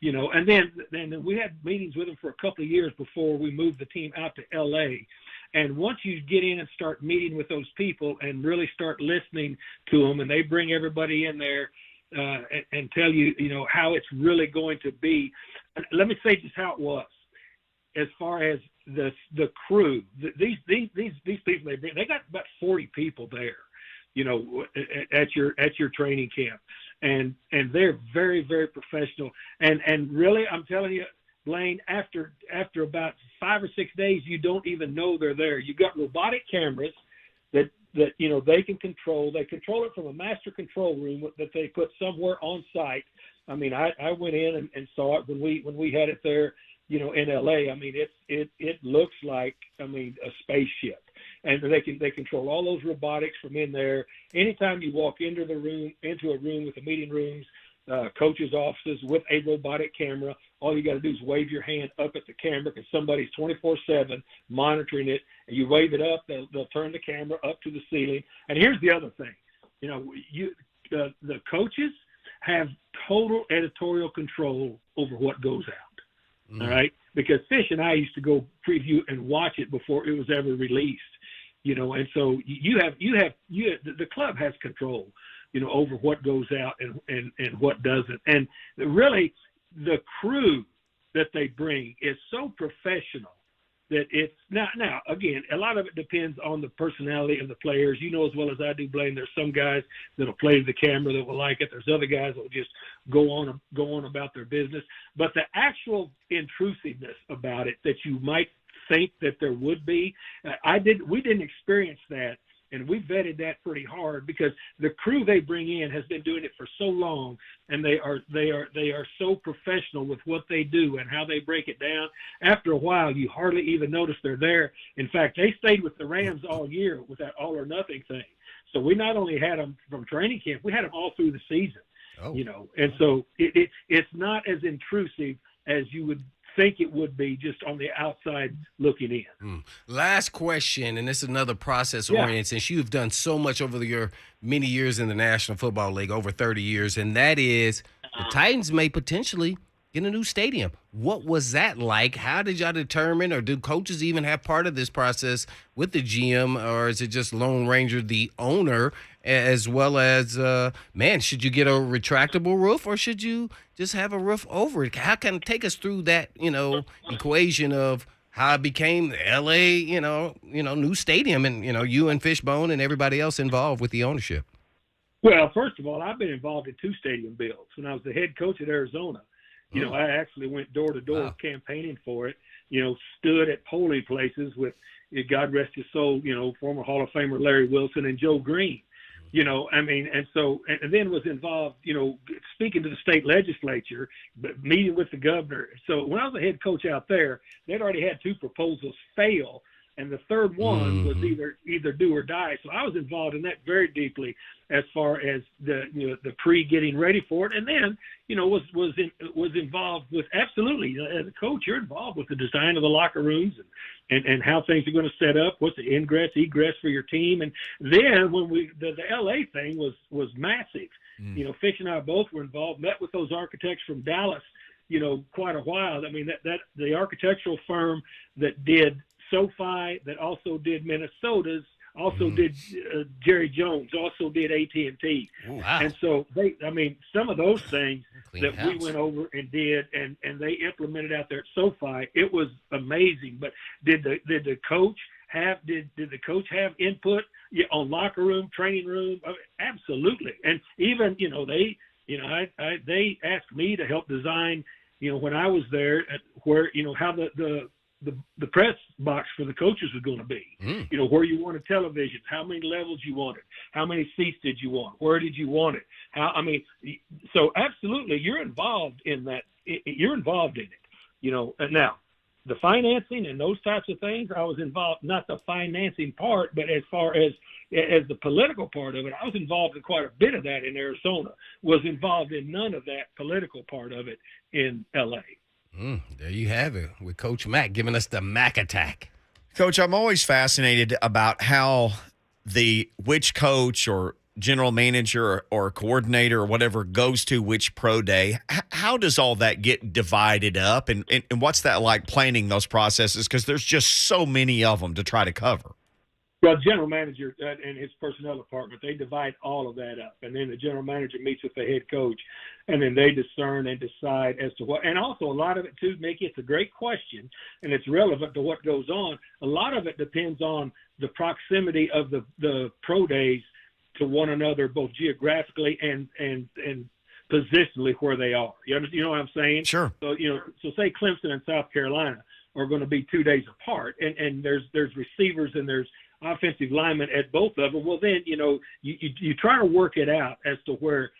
And then we had meetings with him for a couple of years before we moved the team out to L.A. And once you get in and start meeting with those people and really start listening to them, and they bring everybody in there and tell you, how it's really going to be. Let me say just how it was. As far as the crew, these people they bring, they got about 40 people there, at your training camp, and they're very, very professional. And really, I'm telling you, Blaine, after about 5 or 6 days, you don't even know they're there. You got robotic cameras that they can control. They control it from a master control room that they put somewhere on site. I mean, I went in and saw it when we had it there, in LA. I mean, it looks like a spaceship. and they control all those robotics from in there. Anytime you walk into a room with the meeting rooms, coaches' offices with a robotic camera, all you got to do is wave your hand up at the camera because somebody's 24/7 monitoring it. And you wave it up, they'll turn the camera up to the ceiling. And here's the other thing, the coaches have total editorial control over what goes out. All right, because Fish and I used to go preview and watch it before it was ever released. And so the club has control, over what goes out and what doesn't. And really, the crew that they bring is so professional that it's now again, a lot of it depends on the personality of the players. You know as well as I do, Blaine, there's some guys that'll play to the camera that will like it. There's other guys that will just go on about their business. But the actual intrusiveness about it that you might think that there would be, we didn't experience that. And we vetted that pretty hard because the crew they bring in has been doing it for so long, and they are so professional with what they do and how they break it down. After a while, you hardly even notice they're there. In fact, they stayed with the Rams all year with that all or nothing thing. So we not only had them from training camp, we had them all through the season. And so it's not as intrusive as you would think it would be just on the outside looking in. Last question, and this is another process-oriented, since you've done so much over your many years in the National Football League, over 30 years, and that is the Titans may potentially get a new stadium. What was that like? How did y'all determine, or do coaches even have part of this process with the GM, or is it just Lone Ranger, the owner, as well as, should you get a retractable roof, or should you just have a roof over it? How can take us through that, equation of how it became the LA, new stadium, and, you and Fishbone and everybody else involved with the ownership? Well, first of all, I've been involved in 2 stadium builds. When I was the head coach at Arizona, I actually went door to door campaigning for it, stood at polling places with, God rest his soul, former Hall of Famer Larry Wilson and Joe Green. And then was involved, speaking to the state legislature, but meeting with the governor. So when I was the head coach out there, they'd already had 2 proposals fail, and the third one was either do or die. So I was involved in that very deeply as far as the pre-getting ready for it, and then was involved with, absolutely, as a coach, you're involved with the design of the locker rooms and how things are going to set up, what's the ingress, egress for your team. And then when the LA thing was massive. Fish and I both were involved, met with those architects from Dallas, quite a while. I mean, that the architectural firm that did SoFi, that also did Minnesota's, also did Jerry Jones, also did AT&T. Wow. And so some of those things that we went over and did, and they implemented out there at SoFi, it was amazing. But did the coach have input on locker room, training room? Absolutely. And even they asked me to help design, when I was there, where how the press box for the coaches was going to be, where you wanted television, how many levels you wanted, how many seats did you want, where did you want it, so absolutely you're involved in that. You're involved in it, and now the financing and those types of things, I was involved, not the financing part, but as far as the political part of it, I was involved in quite a bit of that in Arizona, was involved in none of that political part of it in LA. There you have it, with Coach Mack giving us the Mack attack. Coach, I'm always fascinated about how which coach or general manager or coordinator or whatever goes to which pro day. How does all that get divided up, and what's that like, planning those processes? Because there's just so many of them to try to cover. Well, general manager and his personnel department, they divide all of that up. And then the general manager meets with the head coach, and then they discern and decide as to what. And also a lot of it, too, Mickey, it's a great question, and it's relevant to what goes on. A lot of it depends on the proximity of the pro days to one another, both geographically and positionally where they are. You know what I'm saying? Sure. So, so say Clemson and South Carolina are going to be 2 days apart, and there's receivers and there's offensive linemen at both of them. Well, then, you try to work it out as to where,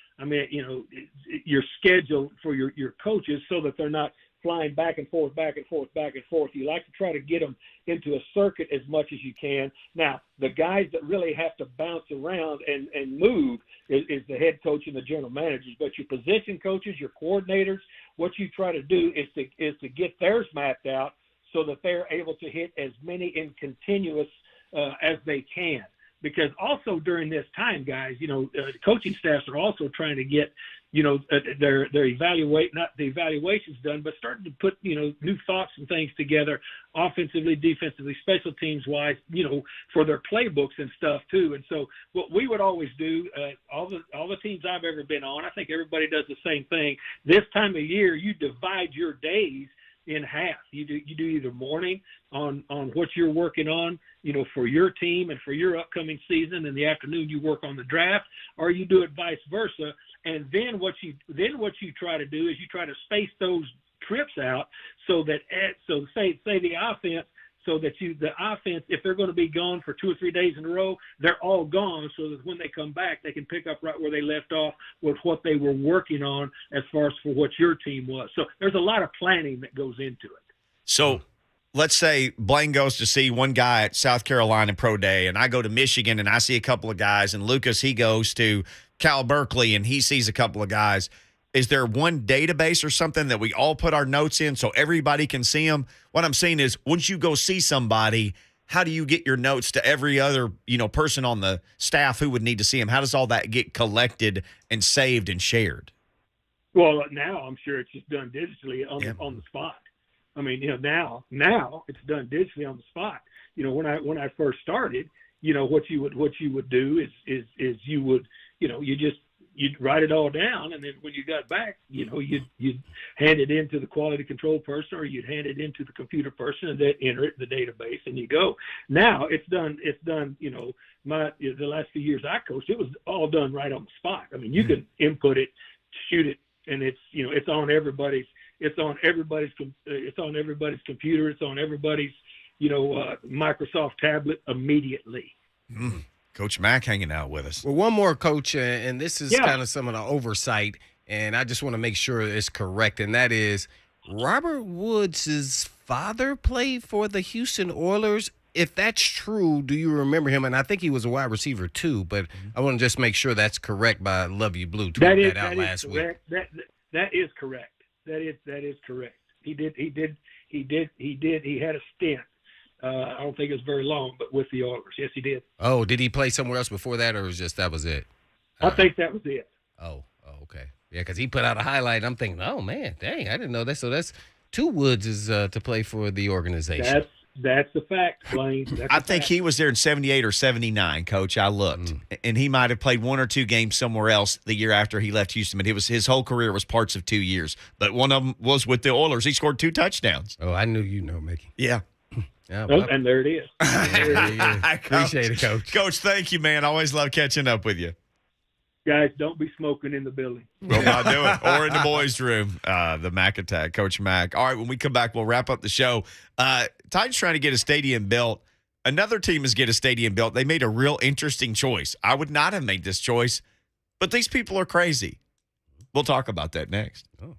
your schedule for your coaches, so that they're not flying back and forth, back and forth, back and forth. You like to try to get them into a circuit as much as you can. Now, the guys that really have to bounce around and move is the head coach and the general managers. But your position coaches, your coordinators, what you try to do is to get theirs mapped out so that they're able to hit as many in continuous as they can. Because also during this time, guys, coaching staffs are also trying to get, their not the evaluations done, but starting to put, new thoughts and things together, offensively, defensively, special teams wise, for their playbooks and stuff too. And so what we would always do, all the teams I've ever been on, I think everybody does the same thing. This time of year, you divide your days in half. You do either morning on what you're working on, for your team and for your upcoming season. In the afternoon, you work on the draft, or you do it vice versa. And then what you try to do is you try to space those trips out so that say the offense, so that the offense, if they're going to be gone for 2 or 3 days in a row, they're all gone, so that when they come back, they can pick up right where they left off with what they were working on as far as for what your team was. So there's a lot of planning that goes into it. So let's say Blaine goes to see one guy at South Carolina Pro Day, and I go to Michigan and I see a couple of guys, and Lucas, he goes to Cal Berkeley and he sees a couple of guys. Is there one database or something that we all put our notes in so everybody can see them? What I'm saying is, once you go see somebody, how do you get your notes to every other, person on the staff who would need to see them? How does all that get collected and saved and shared? Well, now I'm sure it's just done digitally on the spot. I mean, now it's done digitally on the spot. When I first started, what you would do is you would, you'd write it all down, and then when you got back, you'd hand it into the quality control person, or you'd hand it into the computer person, and they'd enter it in the database, and you go. Now it's done. The last few years I coached, it was all done right on the spot. I mean, you can input it, shoot it, and it's on everybody's. It's on everybody's computer. It's on everybody's, Microsoft tablet immediately. Coach Mack hanging out with us. Well, one more, Coach, and this is kind of some of the oversight, and I just want to make sure it's correct, and that is Robert Woods' father played for the Houston Oilers. If that's true, do you remember him? And I think he was a wide receiver too, but I want to just make sure that's correct by Love You Blue. Tweeted that out last week. That is correct. That is correct. He did. He had a stint. I don't think it was very long, but with the Oilers. Yes, he did. Oh, did he play somewhere else before that, or was just that was it? I think that was it. Oh, okay. Yeah, because he put out a highlight, and I'm thinking, oh, man, dang, I didn't know that. So that's two Woods to play for the organization. That's the fact, Blaine. I think he was there in 78 or 79, Coach. I looked. And he might have played 1 or 2 games somewhere else the year after he left Houston. But his whole career was parts of 2 years. But one of them was with the Oilers. He scored 2 touchdowns. Oh, I knew Mickey. Yeah. And there it is. Appreciate it, Coach. Coach, thank you, man. Always love catching up with you. Guys, don't be smoking in the building. Will not do it. Or in the boys' room. The Mac attack, Coach Mac. All right, when we come back, we'll wrap up the show. Titans trying to get a stadium built. Another team is get a stadium built. They made a real interesting choice. I would not have made this choice, but these people are crazy. We'll talk about that next. Oh.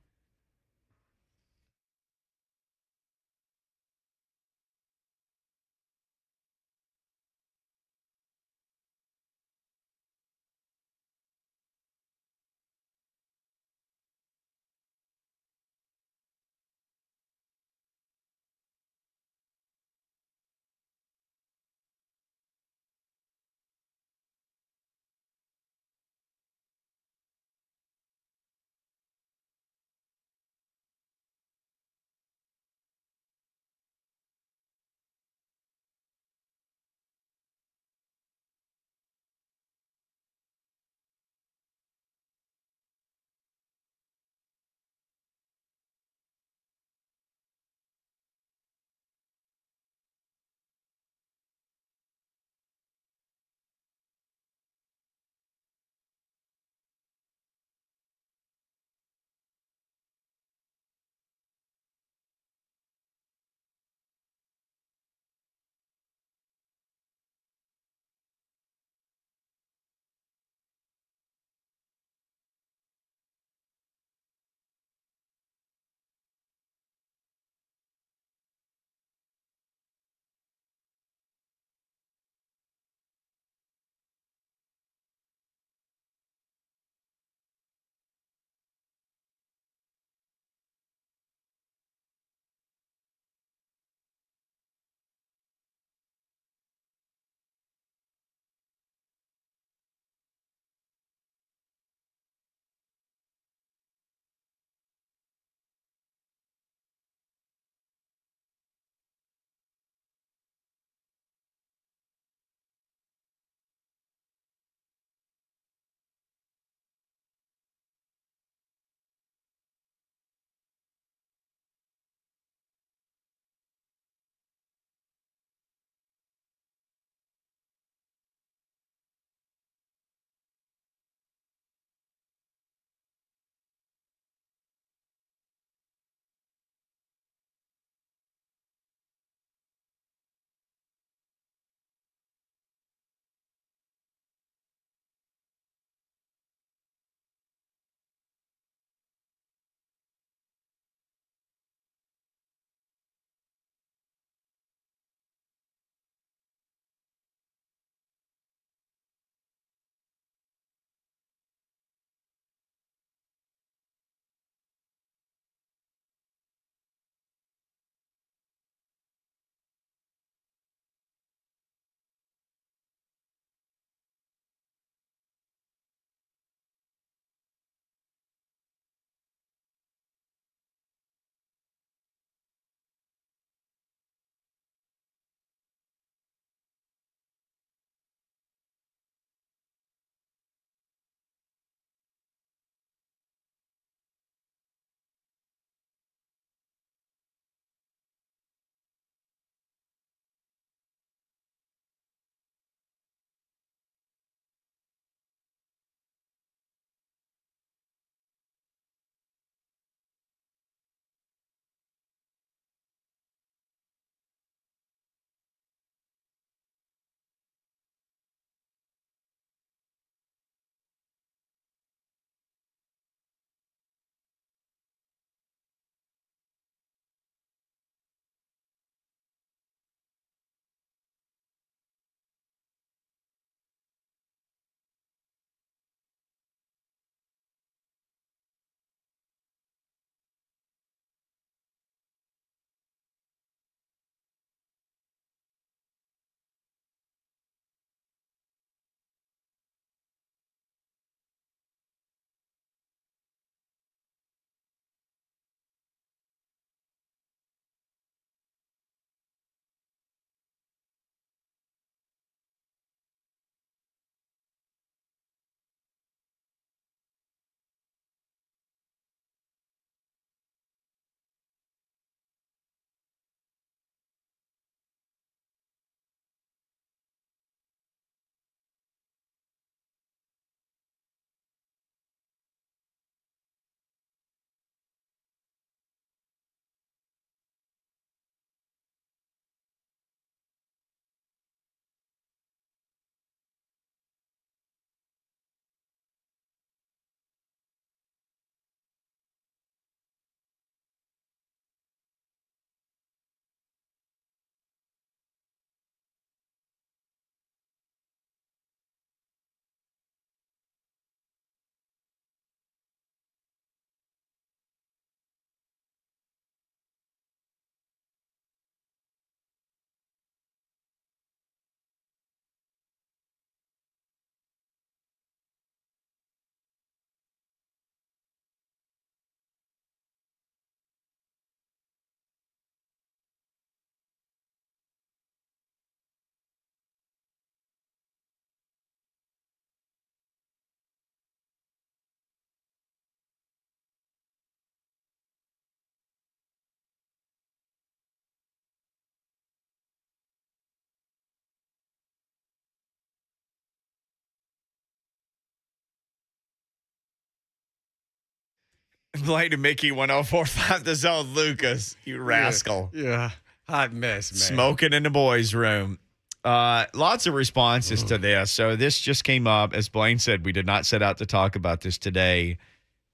Blaine and Mickey 104.5 The Zone. Lucas, you rascal. Yeah. Hot mess, man. Smoking in the boys' room. Lots of responses to this. So this just came up. As Blaine said, we did not set out to talk about this today.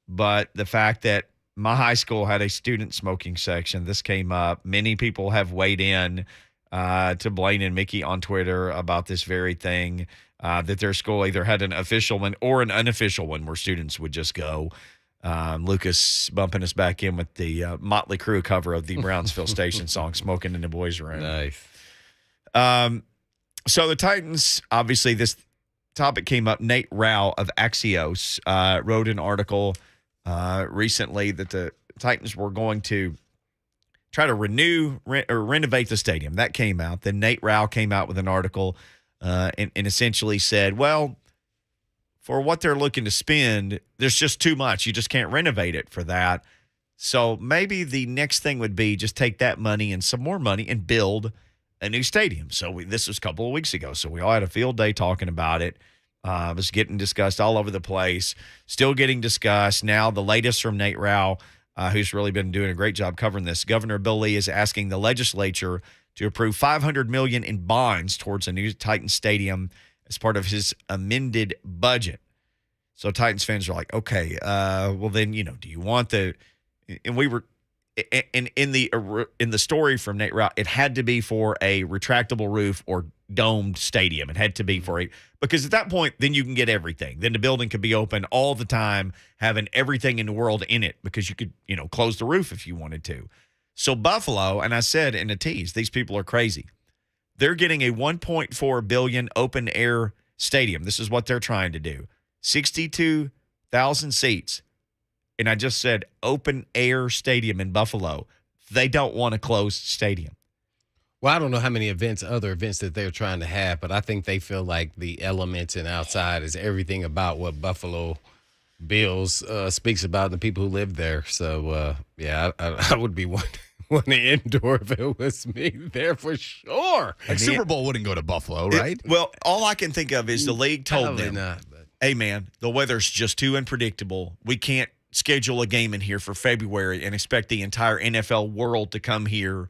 But the fact that my high school had a student smoking section, this came up. Many people have weighed in to Blaine and Mickey on Twitter about this very thing, that their school either had an official one or an unofficial one where students would just go. Lucas bumping us back in with the Motley Crue cover of the Brownsville Station song, Smoking in the Boys' Room. Nice. So the Titans, obviously this topic came up. Nate Rao of Axios wrote an article recently that the Titans were going to try to renovate the stadium. That came out. Then Nate Rao came out with an article and essentially said, well, for what they're looking to spend, there's just too much. You just can't renovate it for that. So maybe the next thing would be just take that money and some more money and build a new stadium. So this was a couple of weeks ago. So we all had a field day talking about it. It was getting discussed all over the place, still getting discussed. Now the latest from Nate Rao, who's really been doing a great job covering this. Governor Bill Lee is asking the legislature to approve $500 million in bonds towards a new Titans stadium as part of his amended budget. So Titans fans are like, okay, well then, do you want the? And we were, in the story from Nate Rao, it had to be for a retractable roof or domed stadium. It had to be for because at that point, then you can get everything. Then the building could be open all the time, having everything in the world in it because you could, close the roof if you wanted to. So Buffalo, and I said in a tease, these people are crazy. They're getting a $1.4 billion open air stadium. This is what they're trying to do. 62,000 seats. And I just said open air stadium in Buffalo. They don't want a closed stadium. Well, I don't know how many other events that they're trying to have, but I think they feel like the elements and outside is everything about what Buffalo Bills speaks about and the people who live there. So, I would be one indoor if it was me there for sure. Like Super Bowl wouldn't go to Buffalo, right? Well, all I can think of is the league told them, not, hey, man, the weather's just too unpredictable. We can't schedule a game in here for February and expect the entire NFL world to come here.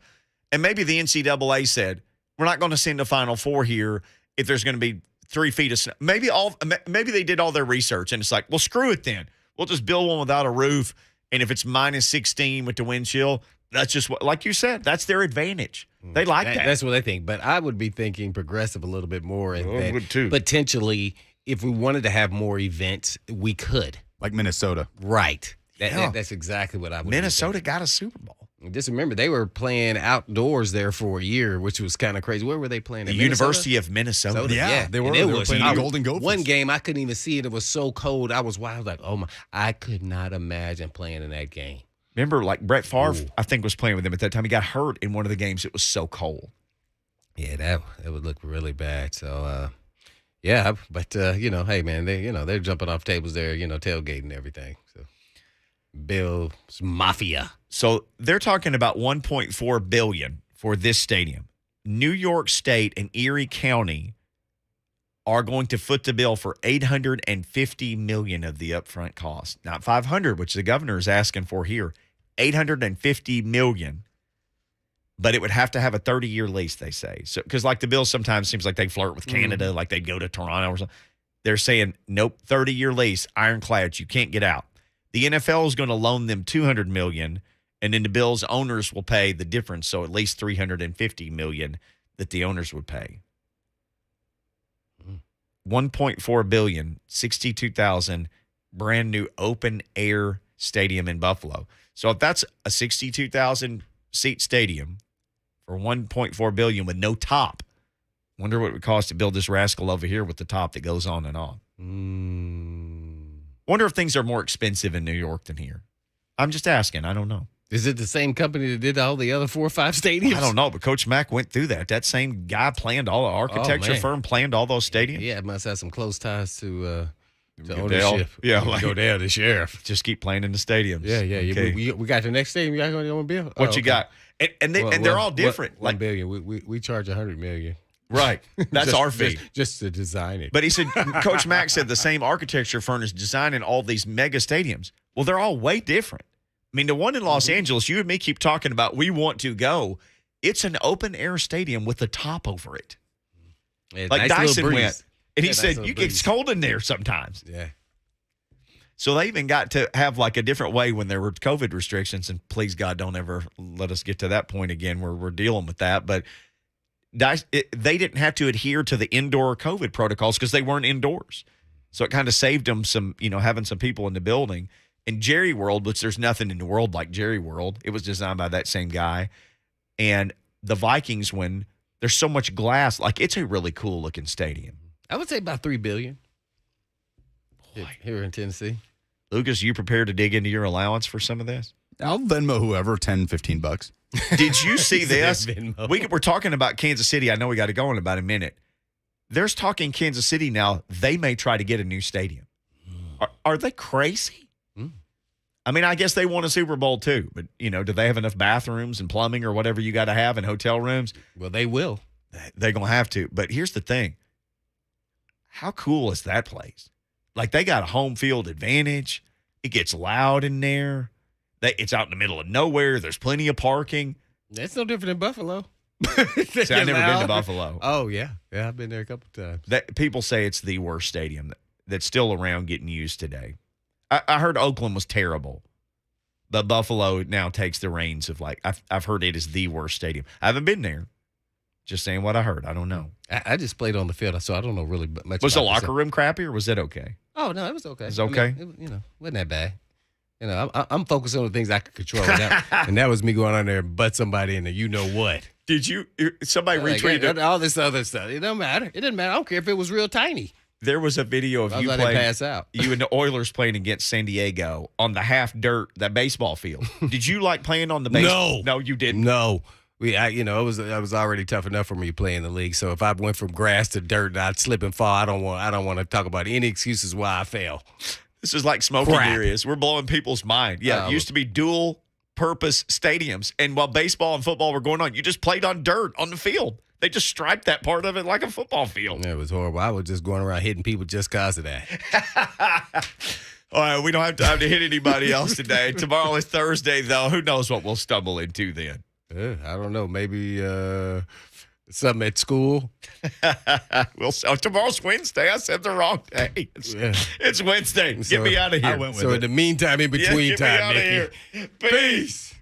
And maybe the NCAA said, we're not going to send a Final Four here if there's going to be 3 feet of snow. Maybe they did all their research, and it's like, well, screw it then. We'll just build one without a roof, and if it's minus 16 with the wind chill, that's just what, like you said, that's their advantage. They like that. That's what they think. But I would be thinking progressive a little bit more. And I would too. Potentially, if we wanted to have more events, we could. Like Minnesota. Right. That's exactly what I would Minnesota got a Super Bowl. Just remember, they were playing outdoors there for a year, which was kind of crazy. Where were they playing? The University of Minnesota. Yeah, they were playing the Golden Gophers. One game, I couldn't even see it. It was so cold. I was wild. Like, oh my, I could not imagine playing in that game. Remember, like Brett Favre, I think, was playing with them at that time. He got hurt in one of the games. It was so cold. Yeah, that would look really bad. So, but hey man, they're jumping off tables there, tailgating and everything. So, Bill's Mafia. So they're talking about $1.4 billion for this stadium. New York State and Erie County are going to foot the bill for $850 million of the upfront cost. Not $500, which the governor is asking for here. $850 million. But it would have to have a 30-year lease, they say. So, because like the Bills sometimes seems like they flirt with Canada, like they'd go to Toronto or something. They're saying, nope, 30-year lease, ironclad, you can't get out. The NFL is going to loan them $200 million, and then the Bills owners will pay the difference, so at least $350 million that the owners would pay. $1.4 billion, 62,000, brand new open air stadium in Buffalo. So if that's a 62,000 seat stadium for $1.4 billion with no top, wonder what it would cost to build this rascal over here with the top that goes on and on. Wonder if things are more expensive in New York than here. I'm just asking. I don't know. Is it the same company that did all the other 4 or 5 stadiums? I don't know, but Coach Mack went through that. That same guy planned all the architecture firm, planned all those stadiums. Yeah, it must have some close ties to Goodell. ownership. Yeah, like Goodell, the sheriff. Just keep playing in the stadiums. Yeah. Okay. We got the next stadium. You got to go on bill. What you got? And they're all different. $1 billion. We charge $100 million. Right. That's our fee. Just to design it. But he said, Coach Mack said the same architecture firm is designing all these mega stadiums. Well, they're all way different. I mean, the one in Los Angeles, you and me keep talking about, we want to go. It's an open air stadium with a top over it. Yeah, like nice Dyson breeze. went. And he Yeah, said, nice it's cold in there sometimes. Yeah. So they even got to have like a different way when there were COVID restrictions. And please, God, don't ever let us get to that point again where we're dealing with that. But they didn't have to adhere to the indoor COVID protocols because they weren't indoors. So it kind of saved them some, having some people in the building. In Jerry World, which there's nothing in the world like Jerry World, it was designed by that same guy. And the Vikings, when there's so much glass, like it's a really cool looking stadium. I would say about $3 billion. Here in Tennessee. Lucas, you prepared to dig into your allowance for some of this? I'll Venmo whoever $10-15. Did you see this? We're talking about Kansas City. I know we got to go in about a minute. There's talking Kansas City now. They may try to get a new stadium. Are they crazy? I mean, I guess they won a Super Bowl too, but, do they have enough bathrooms and plumbing or whatever you got to have in hotel rooms? Well, they will. They're going to have to. But here's the thing. How cool is that place? Like, they got a home field advantage. It gets loud in there. It's out in the middle of nowhere. There's plenty of parking. That's no different than Buffalo. See, I've never been to Buffalo. Oh, yeah. Yeah, I've been there a couple times. People say it's the worst stadium that's still around getting used today. I heard Oakland was terrible, but Buffalo now takes the reins of, like, I've heard it is the worst stadium. I haven't been there. Just saying what I heard. I don't know. I just played on the field, so I don't know really much. Was the locker room crappy, or was it okay? Oh, no, it was okay. It was okay? I mean, wasn't that bad. I'm focused on the things I could control. And that was me going on there and butt somebody in the you-know-what. Did you – somebody retweeted all this other stuff. It don't matter. It didn't matter. I don't care if it was real tiny. There was a video of you playing – pass out. You and the Oilers playing against San Diego on the half dirt, that baseball field. Did you like playing on the baseball? No, you didn't. No. It was already tough enough for me to play in the league. So if I went from grass to dirt and I'd slip and fall, I don't want to talk about any excuses why I fell. This is like smoking areas. We're blowing people's mind. Yeah, it used to be dual-purpose stadiums, and while baseball and football were going on, you just played on dirt on the field. They just striped that part of it like a football field. Yeah, it was horrible. I was just going around hitting people just because of that. All right, we don't have time to hit anybody else today. Tomorrow is Thursday, though. Who knows what we'll stumble into then? I don't know. Maybe something at school. Tomorrow's Wednesday. I said the wrong day. It's Wednesday. Get me out of here. So in the meantime, in between time, Nikki. Peace.